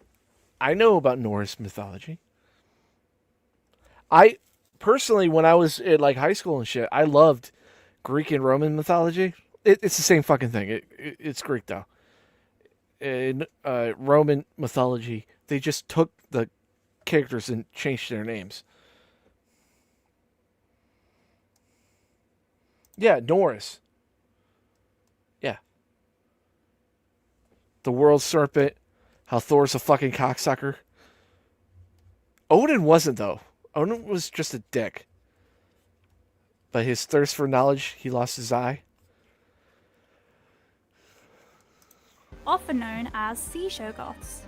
S2: know about Norse mythology. I personally, when I was in like high school and shit, I loved Greek and Roman mythology. It's the same fucking thing. It's Greek though. In Roman mythology, they just took the characters and changed their names. Yeah, Norris. Yeah. The world serpent. How Thor's a fucking cocksucker. Odin wasn't, though. Odin was just a dick. But his thirst for knowledge, he lost his eye.
S18: Often known as sea Shoggoths.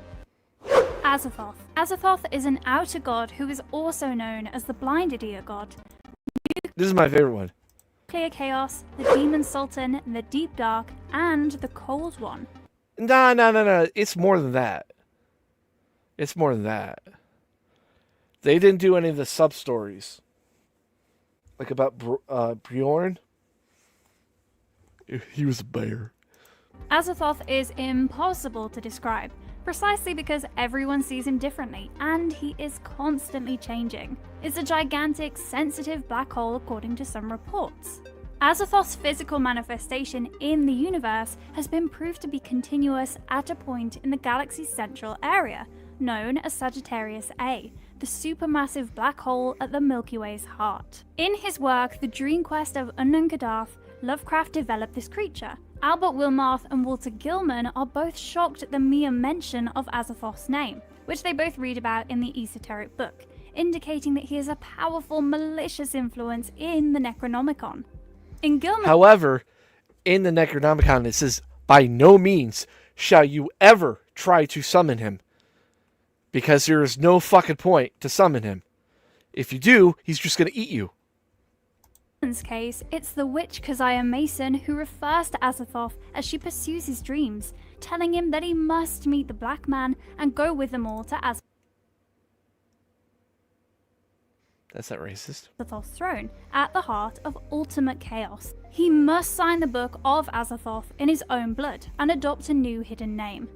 S18: Azathoth. Azathoth is an outer god who is also known as the blinded ear god.
S2: This is my favorite one.
S18: Nuclear chaos, the demon sultan, the deep dark, and the cold one.
S2: No. It's more than that. It's more than that. They didn't do any of the sub-stories. Like about Bjorn. He was a bear.
S18: Azathoth is impossible to describe, precisely because everyone sees him differently, and he is constantly changing. It's a gigantic, sensitive black hole according to some reports. Azathoth's physical manifestation in the universe has been proved to be continuous at a point in the galaxy's central area, known as Sagittarius A, the supermassive black hole at the Milky Way's heart. In his work, The Dream Quest of Ununkadarth, Lovecraft developed this creature. Albert Wilmarth and Walter Gilman are both shocked at the mere mention of Azathoth's name, which they both read about in the esoteric book, indicating that he is a powerful, malicious influence in the Necronomicon.
S2: However, in the Necronomicon it says, "By no means shall you ever try to summon him, because there is no fucking point to summon him. If you do, he's just going to eat you."
S18: In this case, it's the witch Keziah Mason who refers to Azathoth as she pursues his dreams, telling him that he must meet the Black Man and go with them all to Azathoth.
S2: That's not racist.
S18: Azathoth's throne, at the heart of ultimate chaos. He must sign the book of Azathoth in his own blood and adopt a new hidden name.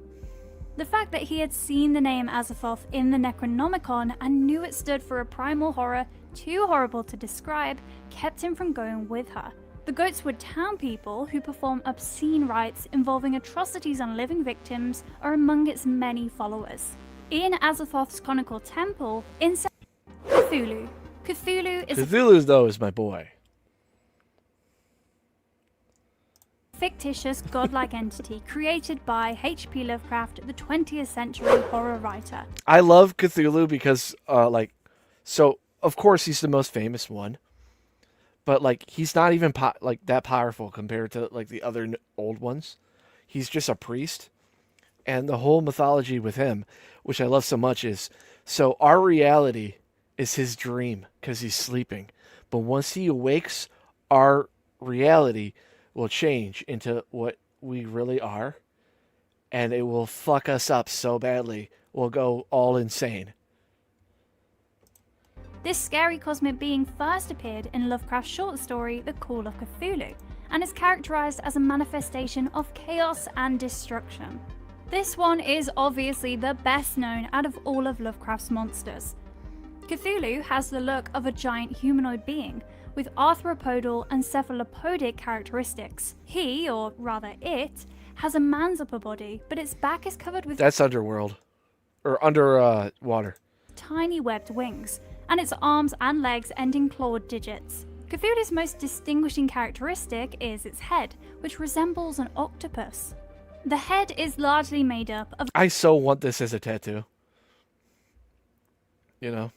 S18: The fact that he had seen the name Azathoth in the Necronomicon and knew it stood for a primal horror too horrible to describe kept him from going with her. The goats were town people who perform obscene rites involving atrocities on living victims are among its many followers. In Azathoth's conical temple, inside Cthulhu. Cthulhu is
S2: Cthulhu, though, is my boy.
S18: a fictitious godlike entity created by H.P. Lovecraft, the 20th century horror writer.
S2: I love Cthulhu because, so of course he's the most famous one, but like he's not even that powerful compared to like the other old ones. He's just a priest, and the whole mythology with him, which I love so much, is so our reality is his dream because he's sleeping, but once he awakes, our reality will change into what we really are, and it will fuck us up so badly we'll go all insane.
S18: This scary cosmic being first appeared in Lovecraft's short story The Call of Cthulhu, and is characterized as a manifestation of chaos and destruction. This one is obviously the best known out of all of Lovecraft's monsters. Cthulhu has the look of a giant humanoid being, with arthropodal and cephalopodic characteristics. He, or rather it, has a man's upper body, but its back is covered with
S2: That's underworld. Or water.
S18: tiny webbed wings, and its arms and legs end in clawed digits. Cthulhu's most distinguishing characteristic is its head, which resembles an octopus. The head is largely made up of
S2: I so want this as a tattoo. You know?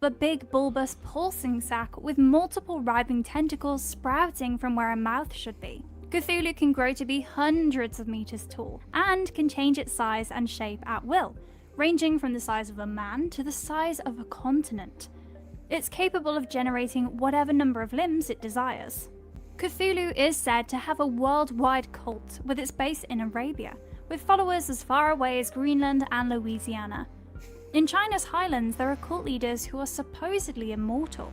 S18: a big bulbous pulsing sac with multiple writhing tentacles sprouting from where a mouth should be. Cthulhu can grow to be hundreds of meters tall, and can change its size and shape at will, ranging from the size of a man to the size of a continent. It's capable of generating whatever number of limbs it desires. Cthulhu is said to have a worldwide cult with its base in Arabia, with followers as far away as Greenland and Louisiana. In China's highlands, there are cult leaders who are supposedly immortal.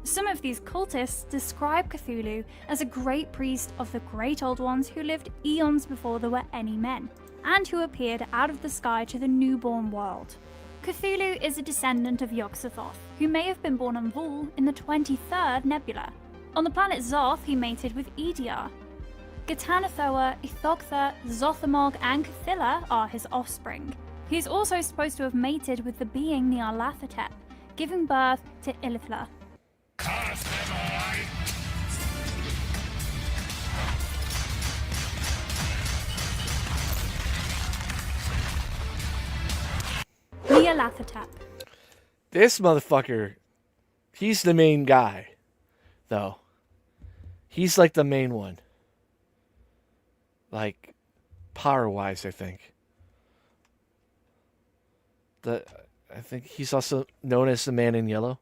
S18: Some of these cultists describe Cthulhu as a great priest of the great old ones who lived eons before there were any men, and who appeared out of the sky to the newborn world. Cthulhu is a descendant of Yog-Sothoth, who may have been born on Vul in the 23rd Nebula. On the planet Zoth, he mated with Ediar. Gatanathoa, Ithogtha, Zothamog, and Cthulhu are his offspring. He is also supposed to have mated with the being Nyarlathotep, giving birth to Ilithla. Nyarlathotep.
S2: This motherfucker, he's the main guy, though. He's like the main one. Like, power-wise, I think. I think he's also known as the Man in Yellow.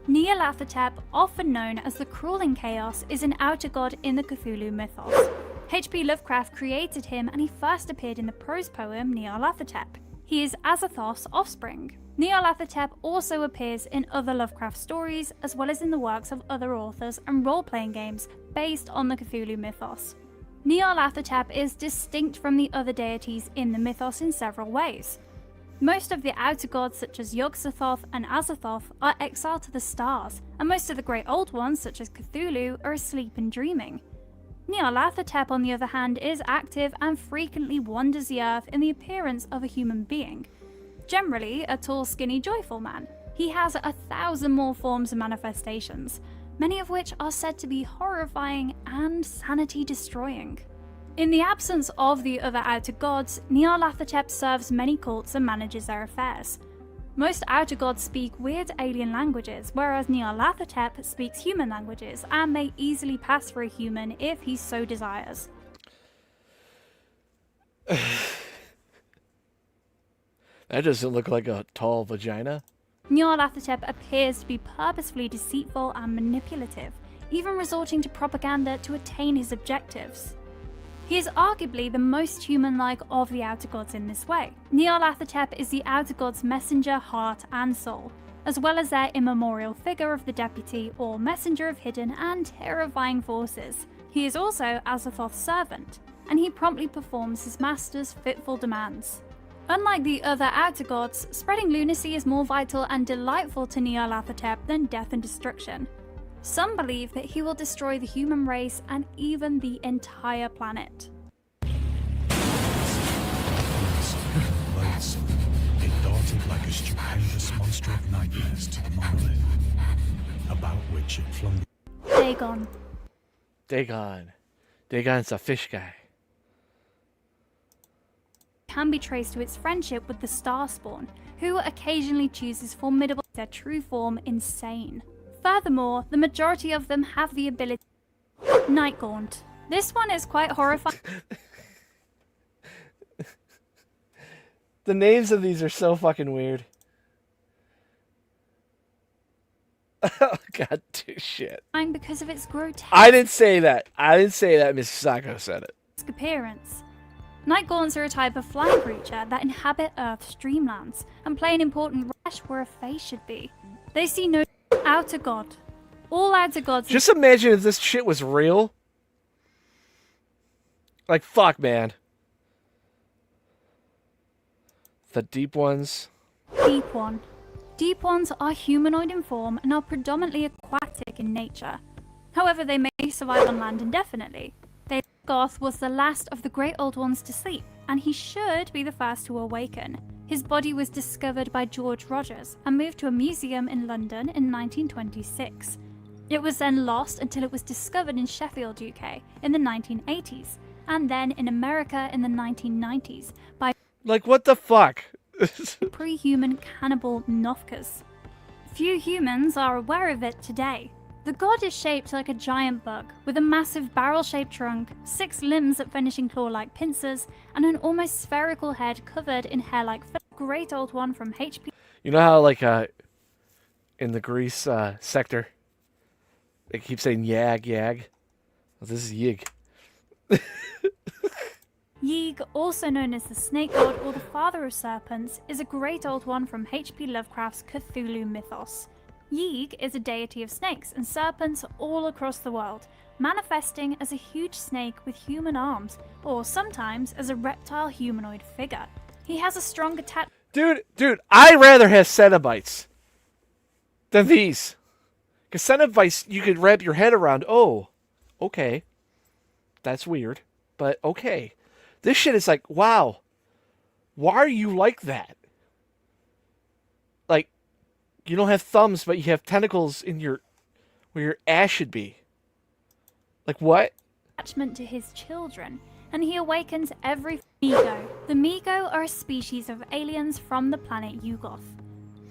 S18: Nyarlathotep, often known as the Crawling Chaos, is an outer god in the Cthulhu mythos. H.P. Lovecraft created him, and he first appeared in the prose poem Nyarlathotep. He is Azathoth's offspring. Nyarlathotep also appears in other Lovecraft stories, as well as in the works of other authors and role-playing games based on the Cthulhu mythos. Nyarlathotep is distinct from the other deities in the mythos in several ways. Most of the outer gods, such as Yog-Sothoth and Azathoth, are exiled to the stars, and most of the great old ones, such as Cthulhu, are asleep and dreaming. Nyarlathotep, on the other hand, is active and frequently wanders the earth in the appearance of a human being. Generally, a tall, skinny, joyful man. He has 1,000 more forms and manifestations, many of which are said to be horrifying and sanity-destroying. In the absence of the other outer gods, Nyarlathotep serves many cults and manages their affairs. Most outer gods speak weird alien languages, whereas Nyarlathotep speaks human languages and may easily pass for a human if he so desires.
S2: That doesn't look like a tall vagina.
S18: Nyarlathotep appears to be purposefully deceitful and manipulative, even resorting to propaganda to attain his objectives. He is arguably the most human-like of the outer gods in this way. Nyarlathotep is the outer god's messenger, heart, and soul. as well as their immemorial figure of the deputy or messenger of hidden and terrifying forces. He is also Azathoth's servant, and he promptly performs his master's fitful demands. Unlike the other outer gods, spreading lunacy is more vital and delightful to Nyarlathotep than death and destruction. Some believe that he will destroy the human race and even the entire planet.
S19: Loathsome, it darted like a stupendous monster of nightmares to the monolith, about which it flung.
S18: Dagon.
S2: Dagon's a fish guy.
S18: Can be traced to its friendship with the Starspawn, who occasionally chooses formidable, their true form insane. Furthermore, the majority of them have the ability Nightgaunt. This one is quite horrifying.
S2: The names of these are so fucking weird. Oh god, dude, shit.
S18: Because of its grotesque
S2: I didn't say that. Mrs. Sacco said it.
S18: appearance. Nightgaunts are a type of flying creature that inhabit Earth's dreamlands and play an important role where a face should be. They see no outer god. All outer gods.
S2: Just imagine if this shit was real. Like, fuck, man. The deep ones.
S18: Deep one. Deep ones are humanoid in form and are predominantly aquatic in nature. However, they may survive on land indefinitely. Goth was the last of the Great Old Ones to sleep, and he should be the first to awaken. His body was discovered by George Rogers and moved to a museum in London in 1926. It was then lost until it was discovered in Sheffield, UK in the 1980s, and then in America in the 1990s by
S2: Like, what the fuck?
S18: pre-human cannibal Nofkas. Few humans are aware of it today. The god is shaped like a giant bug, with a massive barrel-shaped trunk, 6 limbs that finishing claw-like pincers, and an almost spherical head covered in hair-like Great Old One from HP.
S2: You know how, like, in the Greece sector, they keep saying yag, yag? Well, this is yig.
S18: Yig, also known as the snake god or the father of serpents, is a Great Old One from H.P. Lovecraft's Cthulhu mythos. Yig is a deity of snakes and serpents all across the world, manifesting as a huge snake with human arms, or sometimes as a reptile humanoid figure. He has a strong attack.
S2: Dude, I'd rather have Cenobites than these. Because Cenobites, you could wrap your head around. Oh, okay. That's weird, but okay. This shit is like, wow. Why are you like that? Like, you don't have thumbs, but you have tentacles in where your ass should be. Like, what?
S18: Attachment to his children, and he awakens every Migo. The Migo are a species of aliens from the planet Yugoth.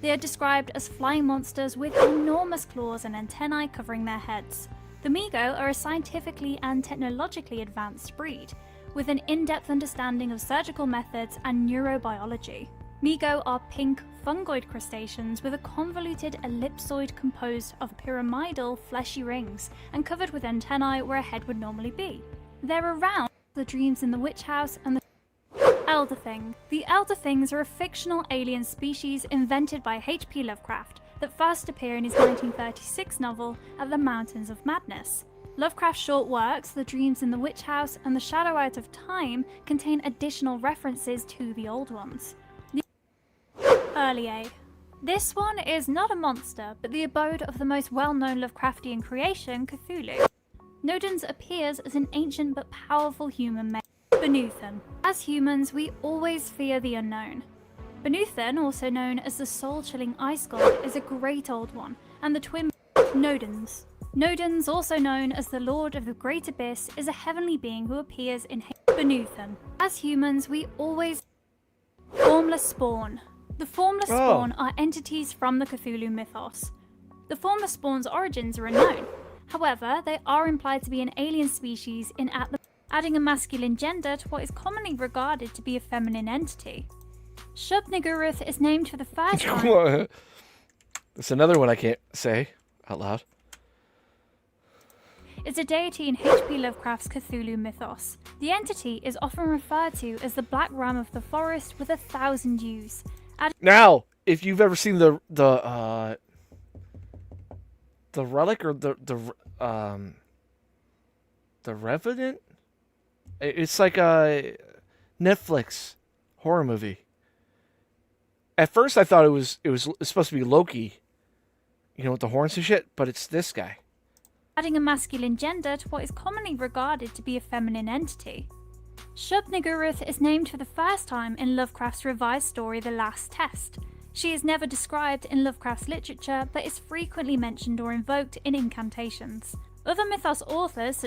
S18: They are described as flying monsters with enormous claws and antennae covering their heads. The Migo are a scientifically and technologically advanced breed, with an in-depth understanding of surgical methods and neurobiology. Migo are pink, fungoid crustaceans with a convoluted ellipsoid composed of pyramidal, fleshy rings and covered with antennae where a head would normally be. They're around the dreams in the witch house and the Elder Thing. The Elder Things are a fictional alien species invented by H.P. Lovecraft that first appear in his 1936 novel At the Mountains of Madness. Lovecraft's short works, The Dreams in the Witch House and The Shadow Out of Time, contain additional references to the old ones. Earlier. This one is not a monster, but the abode of the most well-known Lovecraftian creation, Cthulhu. Nodens appears as an ancient but powerful human male. Benuthan. As humans, we always fear the unknown. Benuthan, also known as the soul-chilling ice god, is a great old one, and the twin Nodens. Nodens, also known as the Lord of the Great Abyss, is a heavenly being who appears in Benuthan. As humans, we always formless spawn. The Formless Spawn are entities from the Cthulhu mythos. The Formless Spawn's origins are unknown. However, they are implied to be an alien species in adding a masculine gender to what is commonly regarded to be a feminine entity. Shub-Niggurath is named for the first time.
S2: That's another one I can't say out loud.
S18: Is a deity in H.P. Lovecraft's Cthulhu mythos. The entity is often referred to as the Black Ram of the Forest with 1,000 ewes.
S2: Now, if you've ever seen the Relic or the Revenant, it's like a Netflix horror movie. At first, I thought it was supposed to be Loki, you know, with the horns and shit, but it's this guy.
S18: Adding a masculine gender to what is commonly regarded to be a feminine entity. Shub-Niggurath is named for the first time in Lovecraft's revised story The Last Test. She is never described in Lovecraft's literature, but is frequently mentioned or invoked in incantations. Other mythos authors,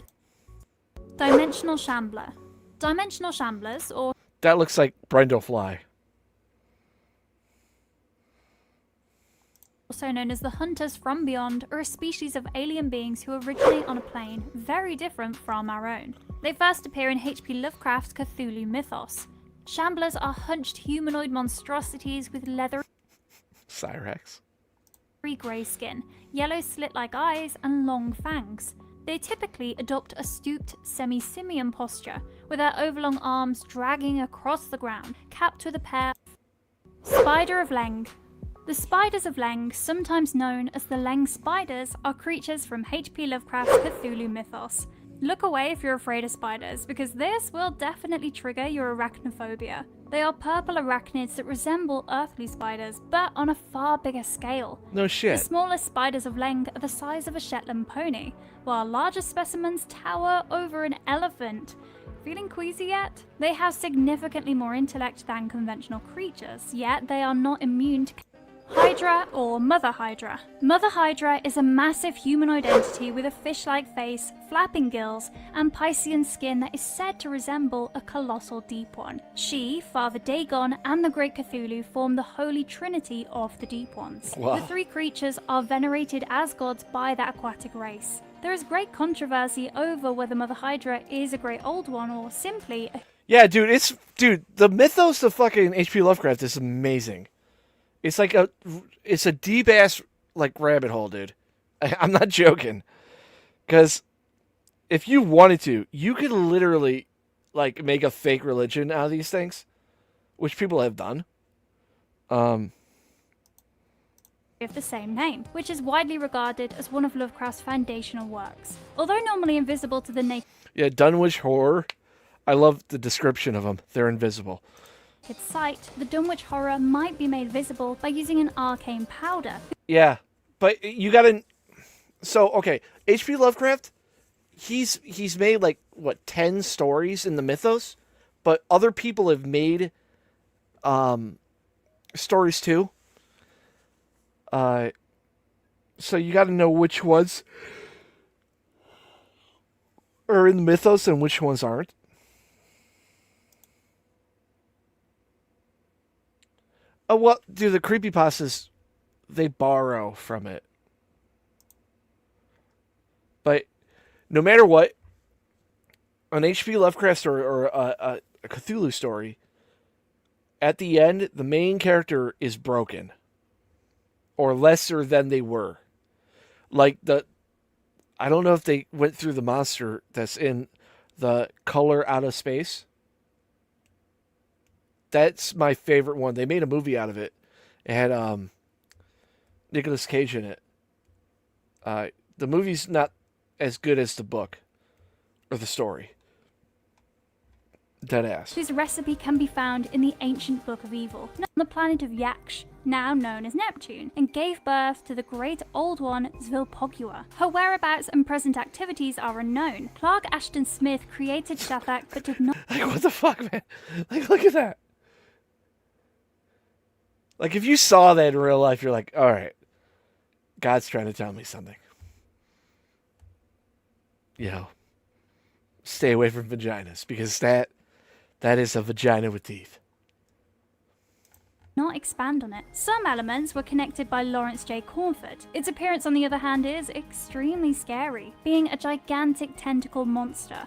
S18: Dimensional Shambler. Dimensional Shamblers, or
S2: That looks like Brindlefly.
S18: also known as the Hunters from Beyond, are a species of alien beings who originate on a plane very different from our own. They first appear in H.P. Lovecraft's Cthulhu mythos. Shamblers are hunched humanoid monstrosities with leathery
S2: Cyrex.
S18: grey skin, yellow slit-like eyes, and long fangs. They typically adopt a stooped semi-simian posture, with their overlong arms dragging across the ground, capped with a pair of Spider of Leng. The Spiders of Leng, sometimes known as the Leng Spiders, are creatures from H.P. Lovecraft's Cthulhu mythos. Look away if you're afraid of spiders, because this will definitely trigger your arachnophobia. They are purple arachnids that resemble earthly spiders, but on a far bigger scale.
S2: No shit.
S18: The smallest spiders of Leng are the size of a Shetland pony, while larger specimens tower over an elephant. Feeling queasy yet? They have significantly more intellect than conventional creatures, yet they are not immune to Hydra or Mother Hydra. Mother Hydra is a massive humanoid entity with a fish-like face, flapping gills, and Piscean skin that is said to resemble a colossal deep one. She, Father Dagon, and the Great Cthulhu form the holy trinity of the Deep Ones.
S2: Wow.
S18: The three creatures are venerated as gods by the aquatic race. There is great controversy over whether Mother Hydra is a Great Old One or simply a...
S2: Yeah, dude, the mythos of fucking H.P. Lovecraft is amazing. It's like it's a deep ass like rabbit hole, dude. I'm not joking. Because if you wanted to, you could literally like make a fake religion out of these things, which people have done.
S18: of the same name, which is widely regarded as one of Lovecraft's foundational works. Although normally invisible to the naked
S2: Yeah, Dunwich Horror. I love the description of them. They're invisible.
S18: sight, the Dunwich Horror might be made visible by using an arcane powder.
S2: Yeah, but you gotta... So, okay, H.P. Lovecraft, he's made, like, what, 10 stories in the mythos? But other people have made stories, too. So you gotta know which ones are in the mythos and which ones aren't. Oh, well, dude, the creepypastas, they borrow from it. But no matter what, an H.P. Lovecraft story or a Cthulhu story, at the end, the main character is broken. Or lesser than they were. Like I don't know if they went through the monster that's in the Color Out of Space. That's my favorite one. They made a movie out of it. It had Nicolas Cage in it. The movie's not as good as the book or the story. Deadass.
S18: Whose recipe can be found in the ancient Book of Evil, on the planet of Yaksh, now known as Neptune, and gave birth to the Great Old One, Zvilpogua. Her whereabouts and present activities are unknown. Clark Ashton Smith created Shathak, but did not...
S2: Like, what the fuck, man? Like, look at that. Like, if you saw that in real life, you're like, all right, God's trying to tell me something. You know, stay away from vaginas, because that is a vagina with teeth.
S18: Not expand on it. Some elements were connected by Lawrence J. Cornford. Its appearance, on the other hand, is extremely scary, being a gigantic tentacle monster.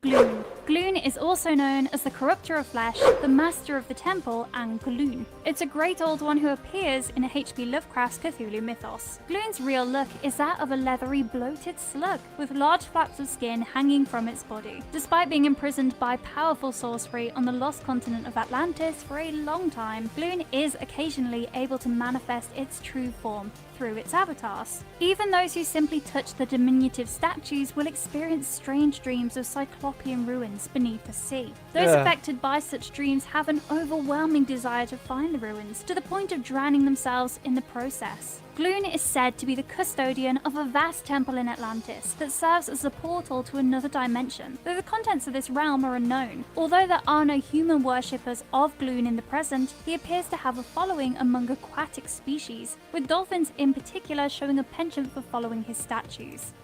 S18: Gloon. Gloon is also known as the corrupter of flesh, the master of the temple, and Gloon. It's a great old one who appears in H.P. Lovecraft's Cthulhu mythos. Gloon's real look is that of a leathery, bloated slug with large flaps of skin hanging from its body. Despite being imprisoned by powerful sorcery on the lost continent of Atlantis for a long time, Gloon is occasionally able to manifest its true form through its avatars. Even those who simply touch the diminutive statues will experience strange dreams of cyclopean ruins beneath the sea. Those affected by such dreams have an overwhelming desire to find the ruins, to the point of drowning themselves in the process. Gloon is said to be the custodian of a vast temple in Atlantis that serves as a portal to another dimension, though the contents of this realm are unknown. Although there are no human worshippers of Gloon in the present, he appears to have a following among aquatic species, with dolphins in particular showing a penchant for following his statues.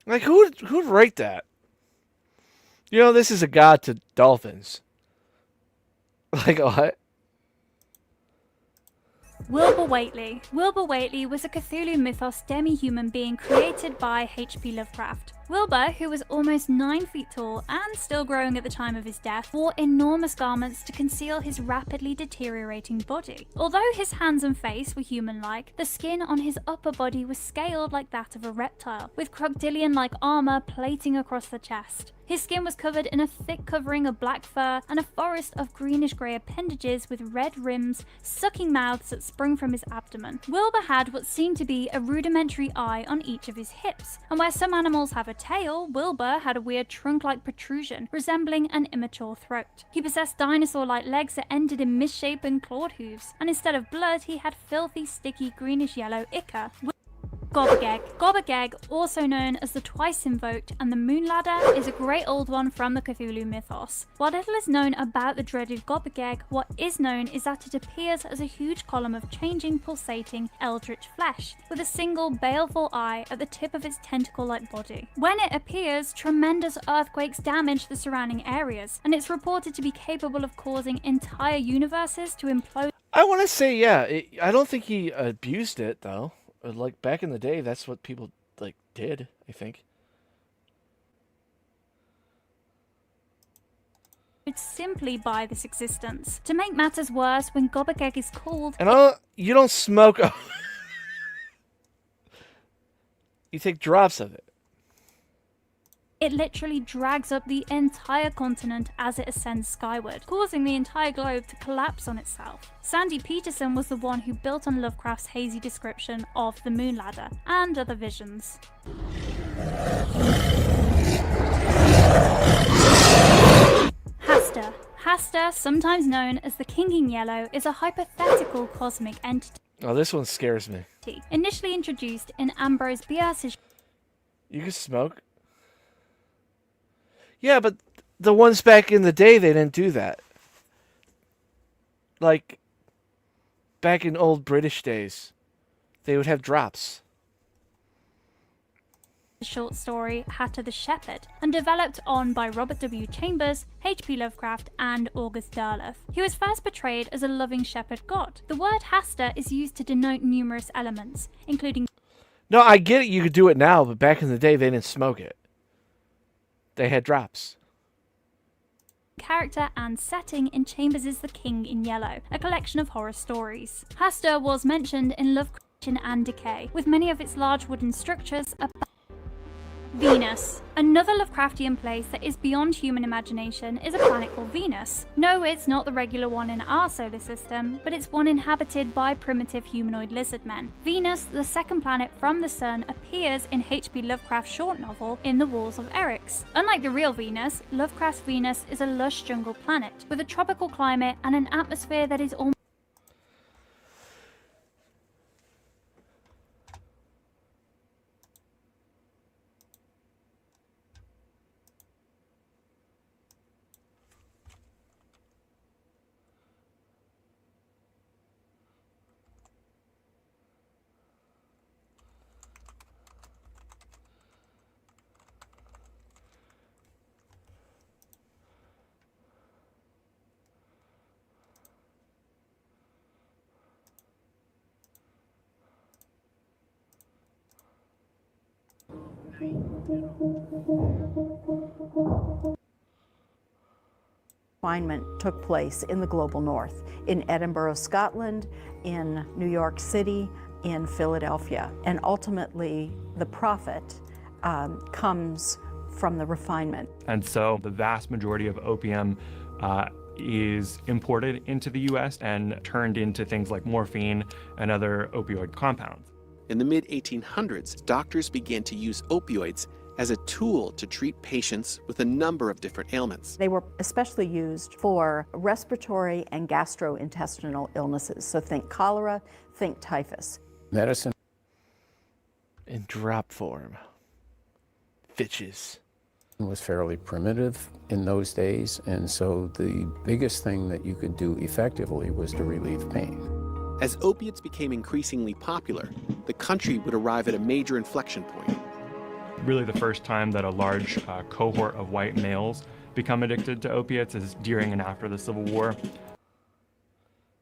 S2: Like, who'd write that? You know, this is a god to dolphins. Like, what?
S18: Wilbur Whateley. Wilbur Whateley was a Cthulhu mythos demi-human being created by H.P. Lovecraft. Wilbur, who was almost 9 feet tall and still growing at the time of his death, wore enormous garments to conceal his rapidly deteriorating body. Although his hands and face were human-like, the skin on his upper body was scaled like that of a reptile, with crocodilian-like armor plating across the chest. His skin was covered in a thick covering of black fur and a forest of greenish-grey appendages with red rims, sucking mouths that sprung from his abdomen. Wilbur had what seemed to be a rudimentary eye on each of his hips, and where some animals have a tail, Wilbur had a weird trunk-like protrusion resembling an immature throat. He possessed dinosaur-like legs that ended in misshapen clawed hooves, and instead of blood he had filthy, sticky, greenish-yellow ichor. Gobbageg. Gobbageg, also known as the Twice Invoked and the Moon Ladder, is a great old one from the Cthulhu mythos. While little is known about the dreaded Gobbageg, what is known is that it appears as a huge column of changing, pulsating, eldritch flesh, with a single baleful eye at the tip of its tentacle-like body. When it appears, tremendous earthquakes damage the surrounding areas, and it's reported to be capable of causing entire universes to implode.
S2: I want to say, yeah, I don't think he abused it, though. Like, back in the day, that's what people, like, did, I think.
S18: Simply by this existence. To make matters worse, when Gobbageg is cooled...
S2: And you don't smoke... You take drops of it.
S18: It literally drags up the entire continent as it ascends skyward, causing the entire globe to collapse on itself. Sandy Peterson was the one who built on Lovecraft's hazy description of the Moon Ladder and other visions. Hastur. Hastur, sometimes known as the King in Yellow, is a hypothetical cosmic entity.
S2: Oh, this one scares me.
S18: Initially introduced in Ambrose Bierce's...
S2: You can smoke? Yeah, but the ones back in the day, they didn't do that. Like, back in old British days, they would have drops.
S18: Short story Hatter the Shepherd, and developed on by Robert W. Chambers, H.P. Lovecraft, and August Derleth. He was first portrayed as a loving shepherd god. The word Hastur is used to denote numerous elements, including...
S2: No, I get it, you could do it now, but back in the day, they didn't smoke it. They had drops.
S18: Character and setting in Chambers' The King in Yellow, a collection of horror stories. Hastur was mentioned in Lovecraftian and Decay, with many of its large wooden structures about Venus. Another Lovecraftian place that is beyond human imagination is a planet called Venus. No, it's not the regular one in our solar system, but it's one inhabited by primitive humanoid lizard men. Venus, the second planet from the Sun, appears in H.P. Lovecraft's short novel In the Walls of Eryx. Unlike the real Venus, Lovecraft's Venus is a lush jungle planet with a tropical climate and an atmosphere that is almost
S20: Confinement took place in the global north, in Edinburgh, Scotland, in New York City, in Philadelphia. And ultimately, the profit comes from the refinement.
S21: And so the vast majority of opium is imported into the US and turned into things like morphine and other opioid compounds.
S22: In the mid-1800s, doctors began to use opioids as a tool to treat patients with a number of different ailments.
S20: They were especially used for respiratory and gastrointestinal illnesses. So think cholera, think typhus.
S23: Medicine
S2: in drop form. Bitches.
S23: Was fairly primitive in those days, and so the biggest thing that you could do effectively was to relieve pain.
S22: As opiates became increasingly popular, the country would arrive at a major inflection point.
S21: Really the first time that a large cohort of white males become addicted to opiates is during and after the Civil War.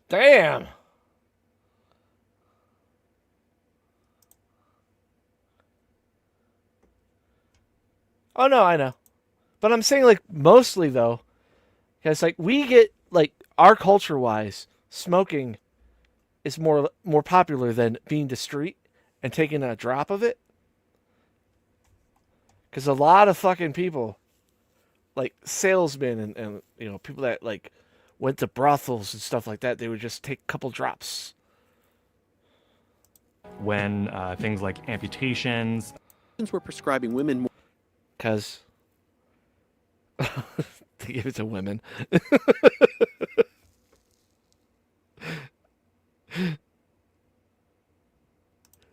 S2: Damn! Oh, no, I know. But I'm saying, like, mostly, though, because, like, we get, like, our culture-wise, smoking is more popular than being discreet and taking a drop of it. Because a lot of fucking people, like, salesmen and, you know, people that, like, went to brothels and stuff like that, they would just take a couple drops.
S21: When things like amputations.
S22: Were prescribing women more.
S2: Because they give it to women.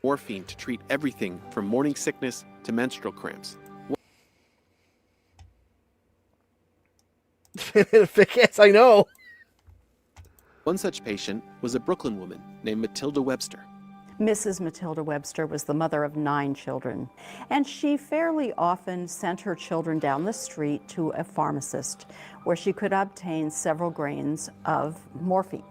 S22: Morphine to treat everything from morning sickness to menstrual cramps.
S2: Yes, I know.
S22: One such patient was a Brooklyn woman named Matilda Webster.
S20: Mrs. Matilda Webster was the mother of 9 children, and she fairly often sent her children down the street to a pharmacist where she could obtain several grains of morphine.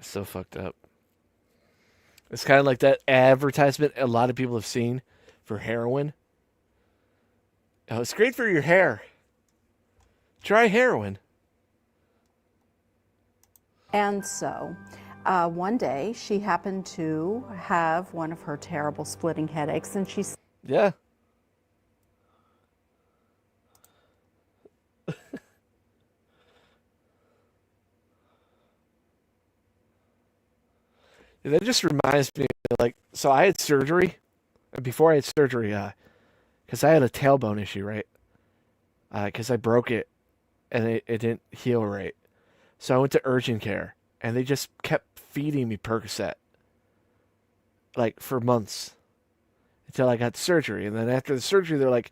S2: So fucked up. It's kind of like that advertisement a lot of people have seen for heroin. Oh, it's great for your hair. Try heroin.
S20: And so, one day, she happened to have one of her terrible splitting headaches, and she...
S2: Yeah. That just reminds me, like, so I had surgery, and before I had surgery, because I had a tailbone issue, right? Because I broke it, and it didn't heal right. So I went to urgent care, and they just kept feeding me Percocet, like, for months, until I got surgery. And then after the surgery, they're like,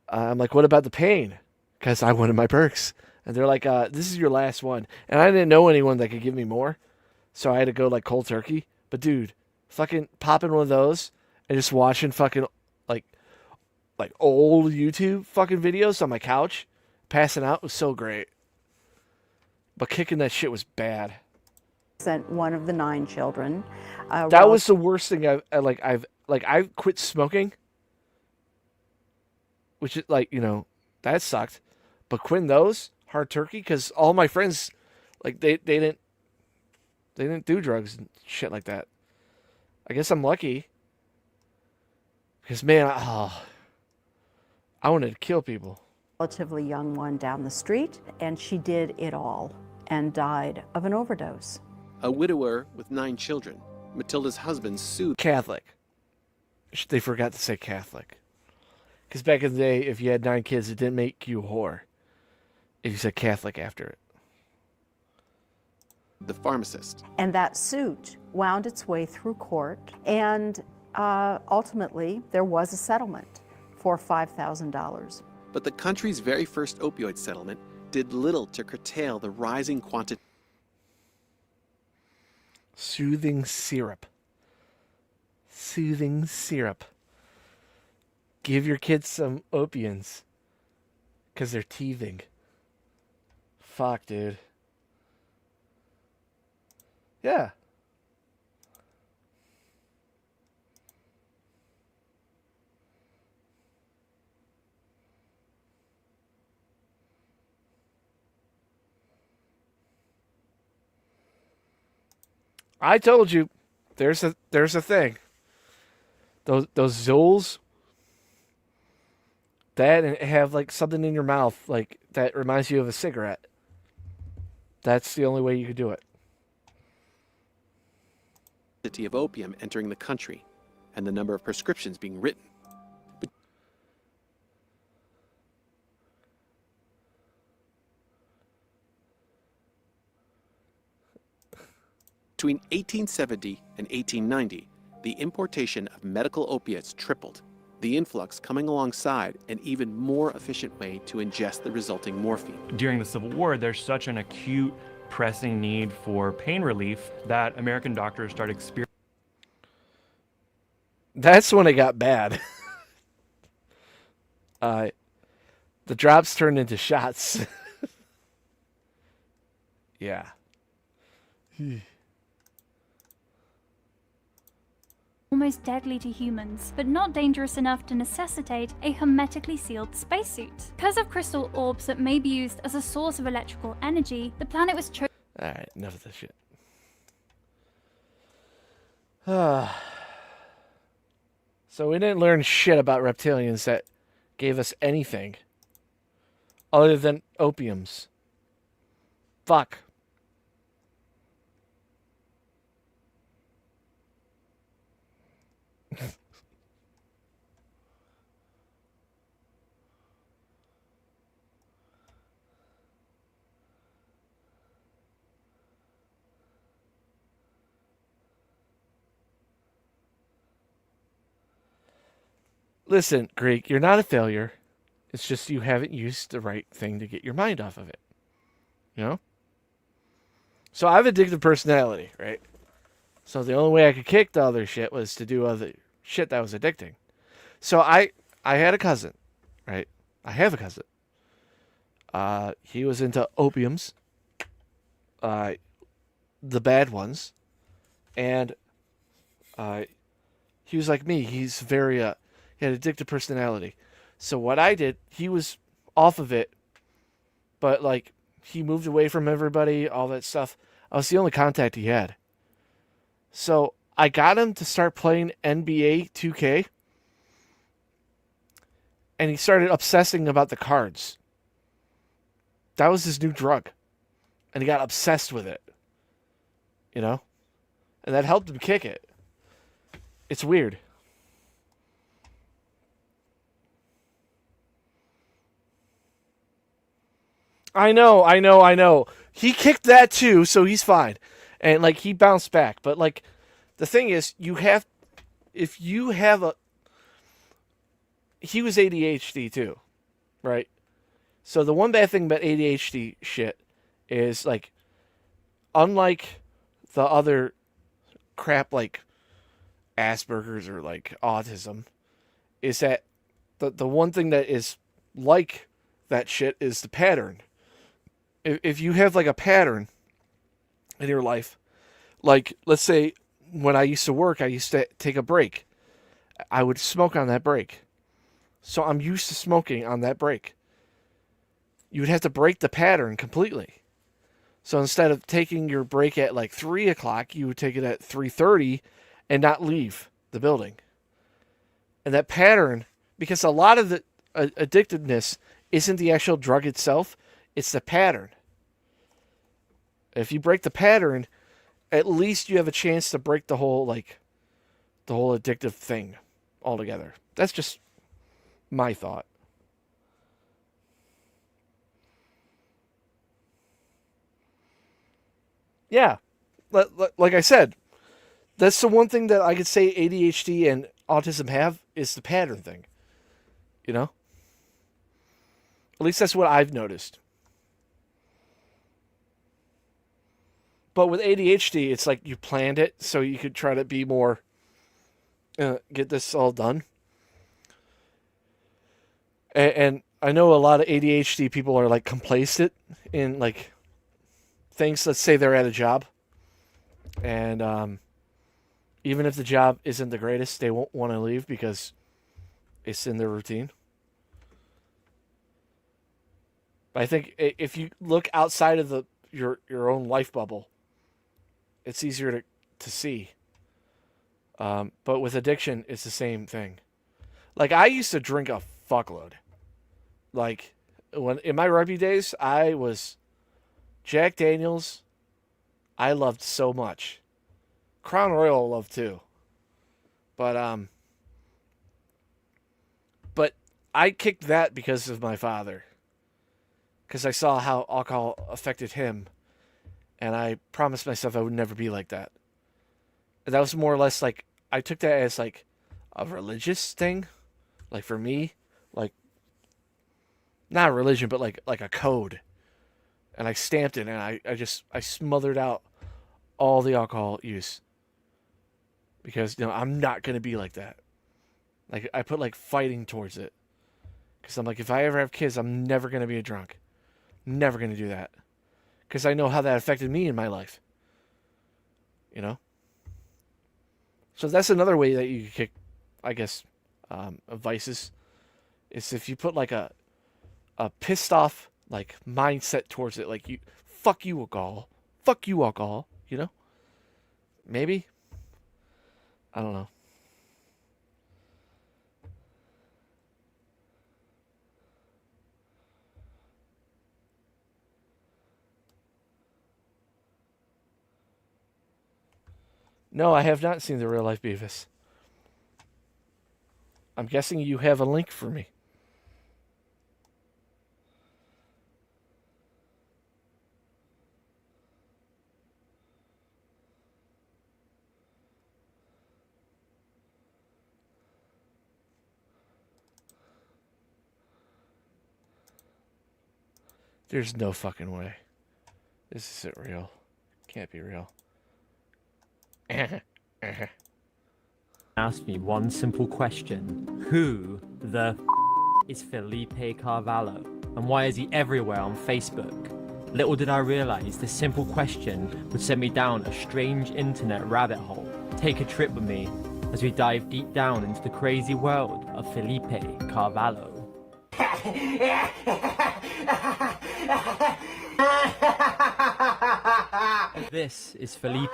S2: I'm like, what about the pain? Because I wanted my perks. And they're like, this is your last one. And I didn't know anyone that could give me more. So I had to go, like, cold turkey. But, dude, fucking popping one of those and just watching fucking, like old YouTube fucking videos on my couch, passing out was so great. But kicking that shit was bad.
S20: Sent one of the 9 children.
S2: That was the worst thing I quit smoking. Which is, like, you know, that sucked. But quitting those, hard turkey, because all my friends, like, they didn't do drugs and shit like that. I guess I'm lucky. Because, man, I wanted to kill people.
S20: Relatively young one down the street, and she did it all and died of an overdose.
S22: A widower with 9 children, Matilda's husband sued.
S2: Catholic. They forgot to say Catholic. Because back in the day, if you had 9 kids, it didn't make you a whore if you said Catholic after it.
S22: The pharmacist.
S20: And that suit wound its way through court, and ultimately there was a settlement for $5,000.
S22: But the country's very first opioid settlement did little to curtail the rising quantity.
S2: Soothing syrup. Soothing syrup. Give your kids some opiates. Because they're teething. Fuck, dude. Yeah. I told you, there's a thing. Those Zools that and have like something in your mouth like that reminds you of a cigarette. That's the only way you could do it.
S22: Of opium entering the country and the number of prescriptions being written. Between 1870 and 1890, the importation of medical opiates tripled, the influx coming alongside an even more efficient way to ingest the resulting morphine.
S21: During the Civil War, there's such an acute, pressing need for pain relief that American doctors started experiencing.
S2: That's when it got bad. The drops turned into shots. Yeah.
S18: Almost deadly to humans, but not dangerous enough to necessitate a hermetically sealed spacesuit. Because of crystal orbs that may be used as a source of electrical energy, the planet was chosen.
S2: Alright, enough of this shit. So we didn't learn shit about reptilians that gave us anything other than opiums. Fuck. Listen, Greek, you're not a failure. It's just you haven't used the right thing to get your mind off of it. You know? So I have addictive personality, right? So the only way I could kick the other shit was to do other shit that was addicting. So I had a cousin, right? I have a cousin. He was into opiums. The bad ones. And he was like me. He's very he had addictive personality. So what I did, he was off of it, but like he moved away from everybody, all that stuff. I was the only contact he had. So I got him to start playing NBA 2K, and he started obsessing about the cards. That was his new drug, and he got obsessed with it. You know? And that helped him kick it. It's weird. I know. He kicked that too, so he's fine. And like he bounced back. But like the thing is, he was ADHD too, right? So the one bad thing about ADHD shit is like, unlike the other crap like Asperger's or like autism, is that the one thing that is like that shit is the pattern. If you have like a pattern in your life, like let's say when I used to work, I used to take a break. I would smoke on that break. So I'm used to smoking on that break. You would have to break the pattern completely. So instead of taking your break at like 3 o'clock, you would take it at 3:30 and not leave the building. And that pattern, because a lot of the addictiveness isn't the actual drug itself, it's the pattern. If you break the pattern, at least you have a chance to break the whole addictive thing altogether. That's just my thought. Yeah, like I said, that's the one thing that I could say ADHD and autism have is the pattern thing. You know? At least that's what I've noticed. But with ADHD, it's like you planned it so you could try to be more, get this all done. And I know a lot of ADHD people are like complacent in like things. Let's say they're at a job. And even if the job isn't the greatest, they won't want to leave because it's in their routine. But I think if you look outside of your own life bubble, it's easier to see. But with addiction, it's the same thing. Like, I used to drink a fuckload. Like, when in my rugby days, I was Jack Daniels. I loved so much. Crown Royal I loved too. But I kicked that because of my father. Because I saw how alcohol affected him. And I promised myself I would never be like that. And that was more or less like, I took that as like a religious thing. Like for me, like, not a religion, but like a code. And I stamped it, and I smothered out all the alcohol use. Because, I'm not going to be like that. Like, I put like fighting towards it. Because I'm like, if I ever have kids, I'm never going to be a drunk. Never going to do that. Because I know how that affected me in my life. So that's another way that you can kick, I guess, vices. Is if you put like a pissed off like mindset towards it. Like, fuck you alcohol. Fuck you alcohol. Maybe? I don't know. No, I have not seen the real life Beavis. I'm guessing you have a link for me. There's no fucking way. This isn't real. Can't be real.
S3: Ask me one simple question. Who the is Felipe Carvalho? And why is he everywhere on Facebook? Little did I realize this simple question would send me down a strange internet rabbit hole. Take a trip with me as we dive deep down into the crazy world of Felipe Carvalho. This is Felipe,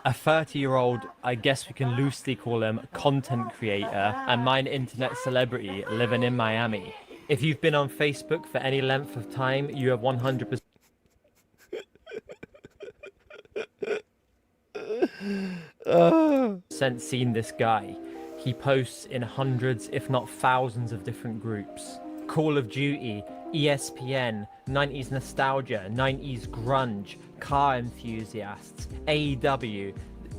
S3: a 30-year-old, I guess we can loosely call him content creator and mine internet celebrity living in Miami. If you've been on Facebook for any length of time, you have 100% seen this guy. He posts in hundreds, if not thousands of different groups. Call of Duty, ESPN, 90s nostalgia, 90s grunge, car enthusiasts, AEW.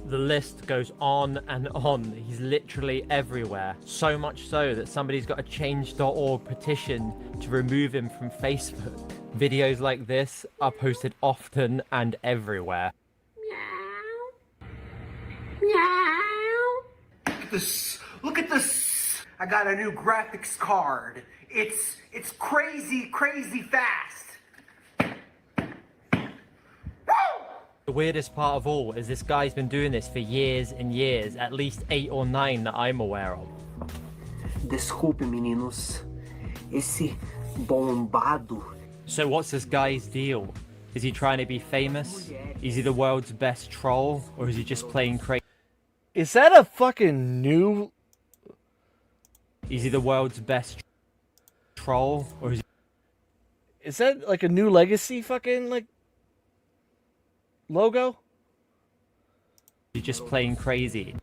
S3: The list goes on and on. He's literally everywhere. So much so that somebody's got a change.org petition to remove him from Facebook. Videos like this are posted often and everywhere.
S4: Look at this. Look at this. I got a new graphics card. It's crazy fast.
S3: The weirdest part of all is this guy's been doing this for years and years, at least 8 or 9 that I'm aware of.
S4: Desculpe, meninos. Esse bombado.
S3: So what's this guy's deal? Is he trying to be famous? Is he the world's best troll? Or is he just playing crazy?
S2: Is that a fucking new...
S3: Is he the world's best troll? Or is he...
S2: Is that like a new legacy fucking like logo?
S3: He's just playing crazy.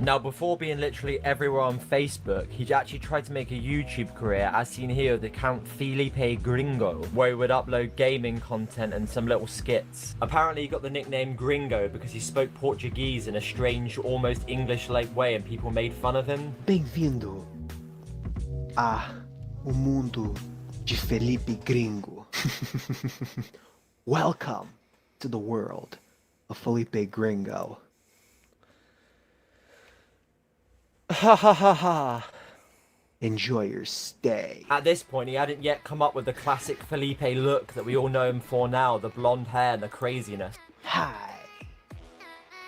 S3: Now, before being literally everywhere on Facebook, he actually tried to make a YouTube career, as seen here with the account Felipe Gringo, where he would upload gaming content and some little skits. Apparently he got the nickname Gringo because he spoke Portuguese in a strange, almost English-like way, and people made fun of him.
S4: Bem-vindo a o mundo de Felipe Gringo. Welcome to the world of Felipe Gringo.
S2: Ha ha ha ha.
S4: Enjoy your stay.
S3: At this point, he hadn't yet come up with the classic Felipe look that we all know him for now, the blonde hair and the craziness.
S4: Hi.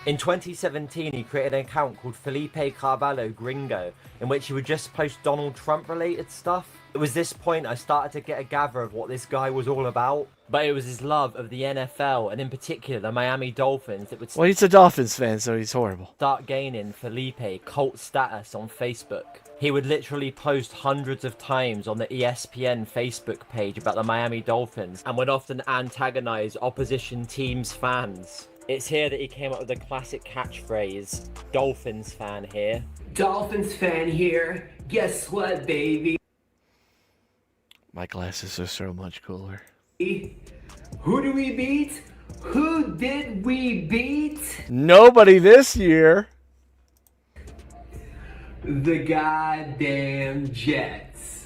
S3: In 2017, he created an account called Felipe Carvalho Gringo, in which he would just post Donald Trump related stuff. It was this point I started to get a gather of what this guy was all about. But it was his love of the NFL, and in particular the Miami Dolphins, that would
S2: Well, he's a Dolphins fan, so he's horrible.
S3: start gaining Felipe cult status on Facebook. He would literally post hundreds of times on the ESPN Facebook page about the Miami Dolphins, and would often antagonize opposition teams' fans. It's here that he came up with the classic catchphrase, Dolphins fan here.
S4: Dolphins fan here. Guess what, baby?
S2: My glasses are so much cooler.
S4: Who do we beat? Who did we beat?
S2: Nobody this year.
S4: The goddamn Jets.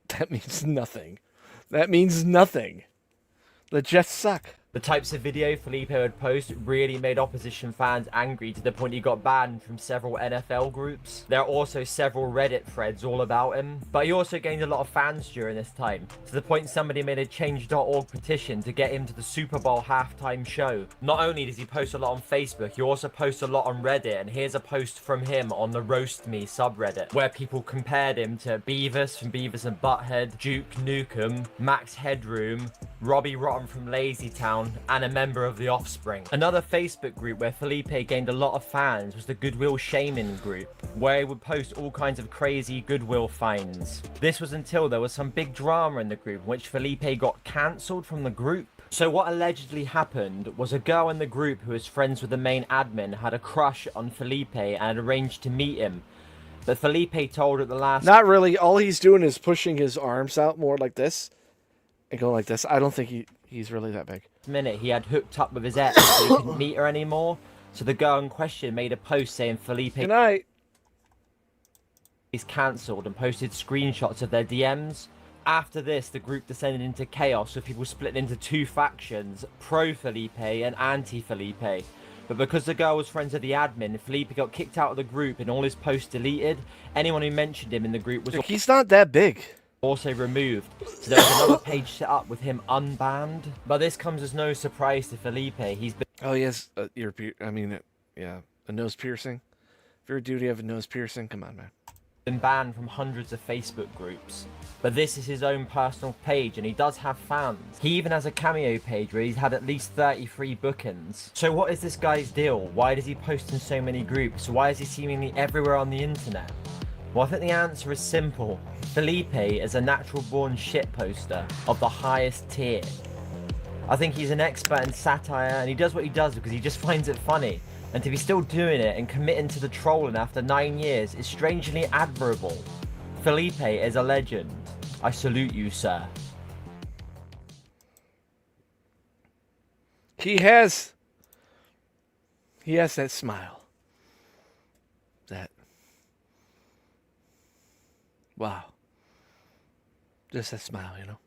S2: That means nothing. That means nothing. The Jets suck.
S3: The types of video Felipe would post really made opposition fans angry to the point he got banned from several NFL groups. There are also several Reddit threads all about him, but he also gained a lot of fans during this time, to the point somebody made a change.org petition to get him to the Super Bowl halftime show. Not only does he post a lot on Facebook, he also posts a lot on Reddit, and here's a post from him on the Roast Me subreddit, where people compared him to Beavis from Beavis and Butthead, Duke Nukem, Max Headroom, Robbie Rotten from Lazy Town, and a member of The Offspring. Another Facebook group where Felipe gained a lot of fans was the Goodwill Shaman group, where he would post all kinds of crazy Goodwill finds. This was until there was some big drama in the group in which Felipe got cancelled from the group. So what allegedly happened was a girl in the group who was friends with the main admin had a crush on Felipe and had arranged to meet him. But Felipe told her at the last...
S2: Not really. All he's doing is pushing his arms out more like this and going like this. I don't think he's really that big.
S3: minute he had hooked up with his ex, so he couldn't meet her anymore. So the girl in question made a post saying Felipe
S2: Good night.
S3: is cancelled and posted screenshots of their DMs. After this, the group descended into chaos with people split into two factions, pro-Felipe and anti-Felipe. But because the girl was friends with the admin, Felipe got kicked out of the group and all his posts deleted. Anyone who mentioned him in the group was...
S2: He's not that big.
S3: Also removed, so there was another page set up with him unbanned. But this comes as no surprise to Felipe. He's been...
S2: Oh, he has a nose piercing. If you're a dude, you have a nose piercing. Come on, man.
S3: Been banned from hundreds of Facebook groups. But this is his own personal page, and he does have fans. He even has a Cameo page where he's had at least 33 bookings. So what is this guy's deal? Why does he post in so many groups? Why is he seemingly everywhere on the internet? Well, I think the answer is simple. Felipe is a natural-born shitposter of the highest tier. I think he's an expert in satire, and he does what he does because he just finds it funny. And to be still doing it and committing to the trolling after 9 years is strangely admirable. Felipe is a legend. I salute you, sir.
S2: He has that smile. Wow. Just that smile, you know.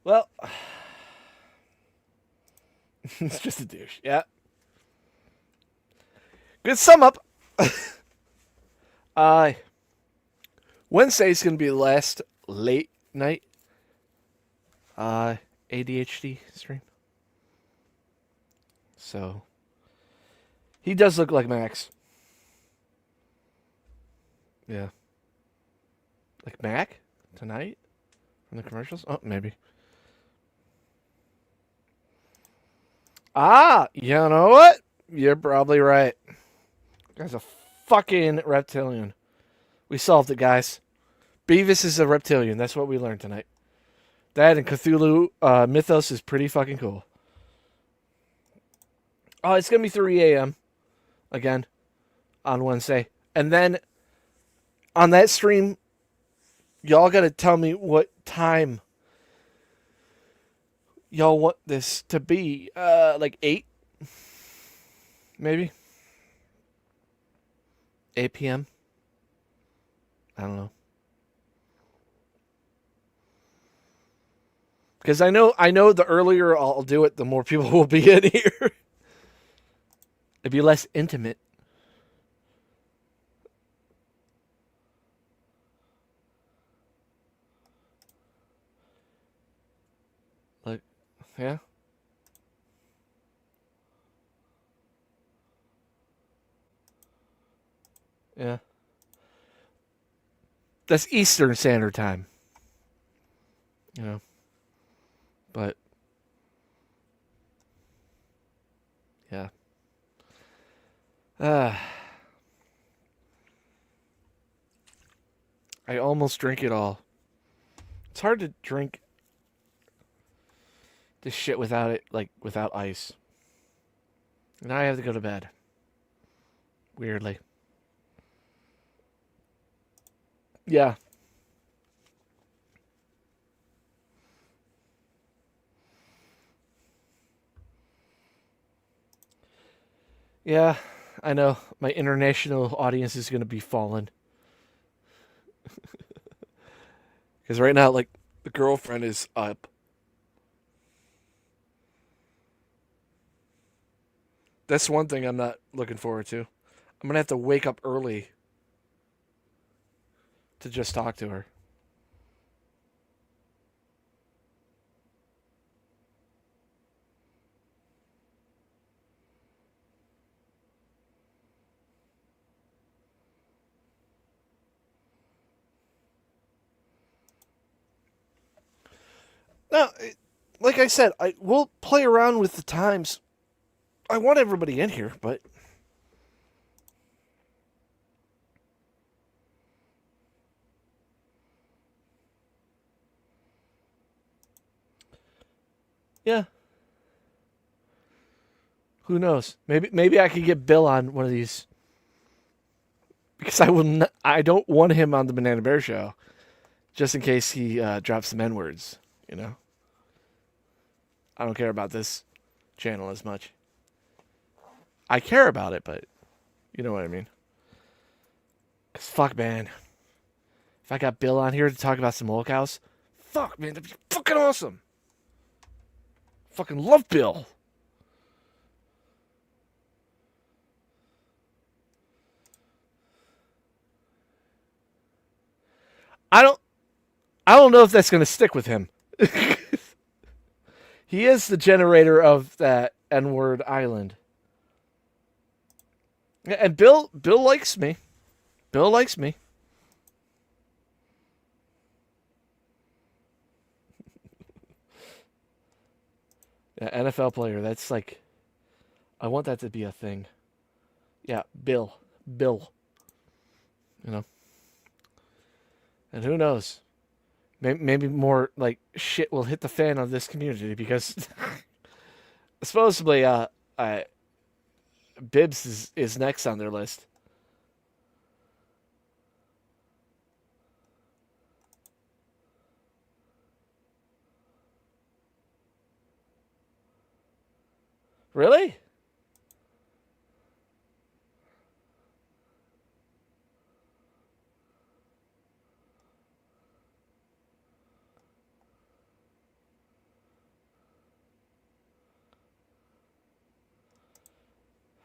S2: Well, it's just a douche. Yeah. Good sum up. Wednesday's going to be the last late night ADHD stream. So, he does look like Max. Yeah. Like Mac tonight from the commercials? Oh, maybe. You know what? You're probably right. Guy's a fucking reptilian. We solved it, guys. Beavis is a reptilian. That's what we learned tonight. That and Cthulhu mythos is pretty fucking cool. Oh, it's going to be 3 a.m. again on Wednesday. And then on that stream, y'all got to tell me what time y'all want this to be. Like 8? Maybe? 8 p.m.? I don't know. Because I know the earlier I'll do it, the more people will be in here. It'd be less intimate. Like, yeah. Yeah. That's Eastern Standard Time. You know. But yeah. I almost drink it all. It's hard to drink this shit without it, like, without ice. Now I have to go to bed. Weirdly. Yeah. Yeah, I know. My international audience is going to be fallen. Because right now, like, the girlfriend is up. That's one thing I'm not looking forward to. I'm going to have to wake up early to just talk to her. No, like I said, we'll play around with the times. I want everybody in here, but yeah. Who knows? Maybe I could get Bill on one of these, because I don't want him on the Banana Bear show, just in case he drops some N-words. You know, I don't care about this channel as much. I care about it, but you know what I mean. 'Cause fuck, man. If I got Bill on here to talk about some Hulk House, fuck, man, that'd be fucking awesome. Fucking love Bill. I don't know if that's going to stick with him. He is the generator of that N-word island. And Bill likes me. Bill likes me. Yeah, NFL player, that's like, I want that to be a thing. Yeah, Bill. You know. And who knows? Maybe more like shit will hit the fan on this community, because supposedly Bibbs is next on their list. Really?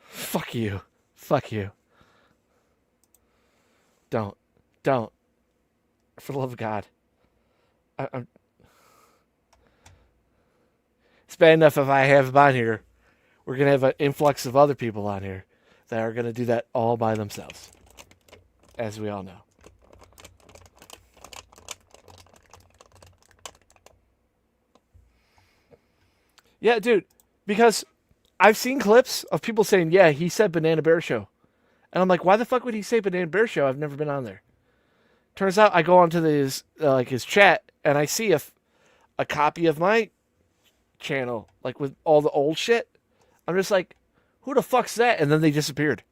S2: Fuck you. Fuck you. Don't. For the love of God. I'm... It's bad enough if I have him on here. We're going to have an influx of other people on here that are going to do that all by themselves. As we all know. Yeah, dude. Because I've seen clips of people saying, yeah, he said Banana Bear Show. And I'm like, why the fuck would he say Banana Bear Show? I've never been on there. Turns out I go onto his chat and I see a copy of my channel, like with all the old shit. I'm just like, who the fuck's that? And then they disappeared.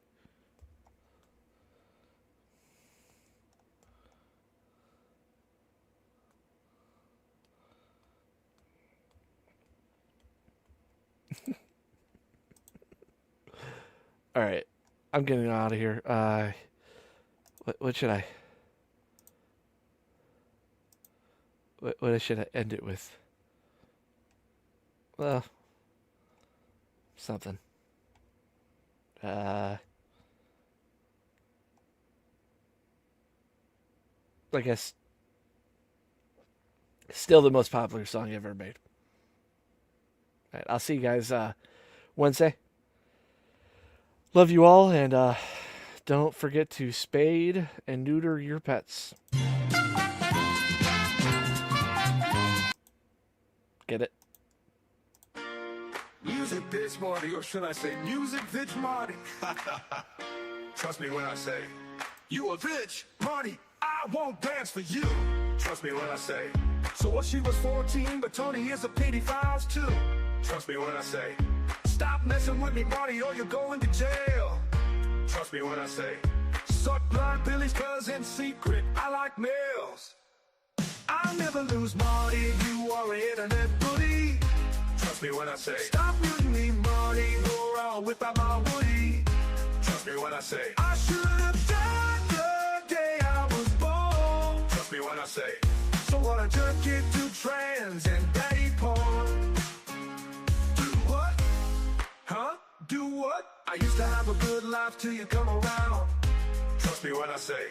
S2: All right, I'm getting out of here. What should I? What should I end it with? Well, something. I guess still the most popular song you ever made. All right, I'll see you guys Wednesday. Love you all, and don't forget to spade and neuter your pets. Get it?
S1: Music bitch Marty, or should I say music bitch Marty? Trust me when I say, you a bitch, Marty, I won't dance for you. Trust me when I say, so what, she was 14, but Tony is a pedophiles too. Trust me when I say, stop messing with me, Marty, or you're going to jail. Trust me when I say, suck blind Billy's cause in secret, I like males. I'll never lose, Marty, you are an internet bully. Trust me when I say, stop muting me, Marty, or I'll whip out my woody. Trust me when I say, I should have died the day I was born. Trust me when I say, so what, I jerk it to trans and daddy porn. Do what? Huh? Do what? I used to have a good life till you come around. Trust me when I say,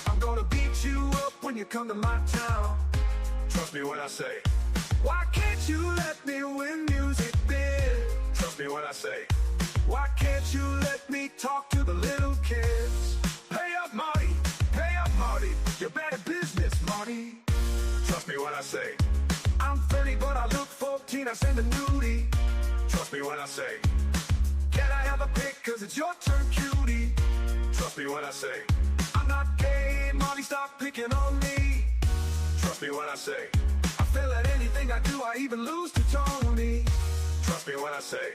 S1: I'm gonna beat you up when you come to my town. Trust me when I say, why can't you let me win music bid? Trust me when I say, why can't you let me talk to the little kids? Pay up, Marty, you're bad at business, Marty. Trust me when I say, I'm 30 but I look 14, I send a nudie. Trust me when I say, can I have a pic cause it's your turn, cutie? Trust me when I say, I'm not gay, Marty, stop picking on me. Trust me when I say, I fail at anything I do, I even lose to Tony. Trust me when I say,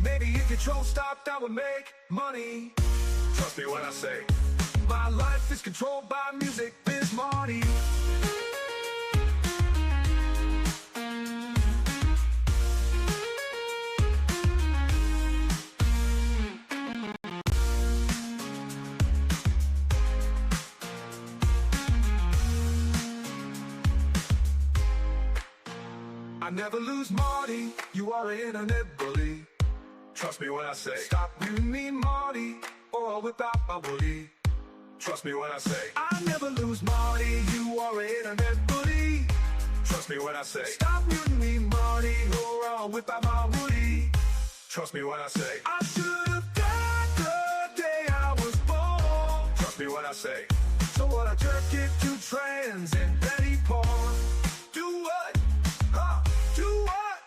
S1: maybe if control stopped I would make money. Trust me when I say, my life is controlled by music, biz Marty. I never lose, Marty, you are an internet bully. Trust me when I say, stop muting me, Marty, or I'll whip out my woody. Trust me when I say, I never lose, Marty, you are an internet bully. Trust me when I say, stop muting me, Marty, or I'll whip out my woody. Trust me when I say, I should have died the day I was born. Trust me when I say, so what, I jerk it to trans and Betty porn. Do what? Huh? Do what?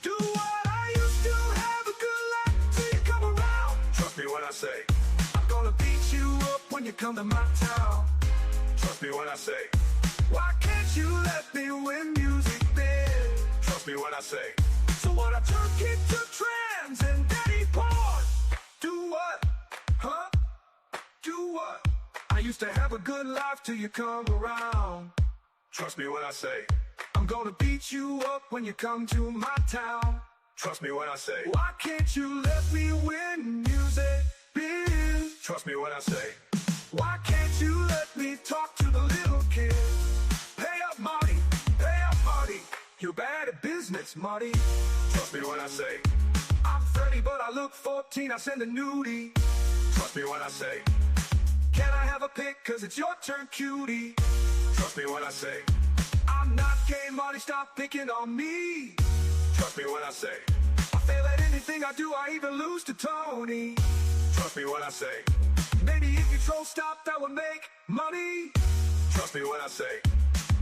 S1: Do what? I used to have a good life till you come around. Trust me when I say, I'm gonna beat you up when you come to my town. Trust me when I say, why can't you let me win music bid? Trust me when I say, so what, I jerk it to trans and daddy porn. Do what? Huh? Do what? I used to have a good life till you come around. Trust me when I say, I'm gonna beat you up when you come to my town. Trust me when I say, why can't you let me win music biz? Trust me when I say, why can't you let me talk to the little kids? Pay up, Marty, you're bad at business, Marty. Trust me when I say, I'm 30 but I look 14, I send a nudie. Trust me when I say, can I have a pic cause it's your turn, cutie? Trust me when I say, I'm not gay, Marty, stop picking on me. Trust me when I say, I fail at anything I do, I even lose to Tony. Trust me when I say, maybe if control stopped I would make money. Trust me when I say,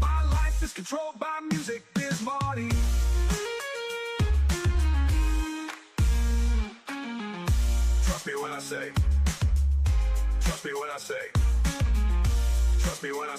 S1: my life is controlled by music, biz Marty. Trust me when I say, trust me when I say, trust me when I say.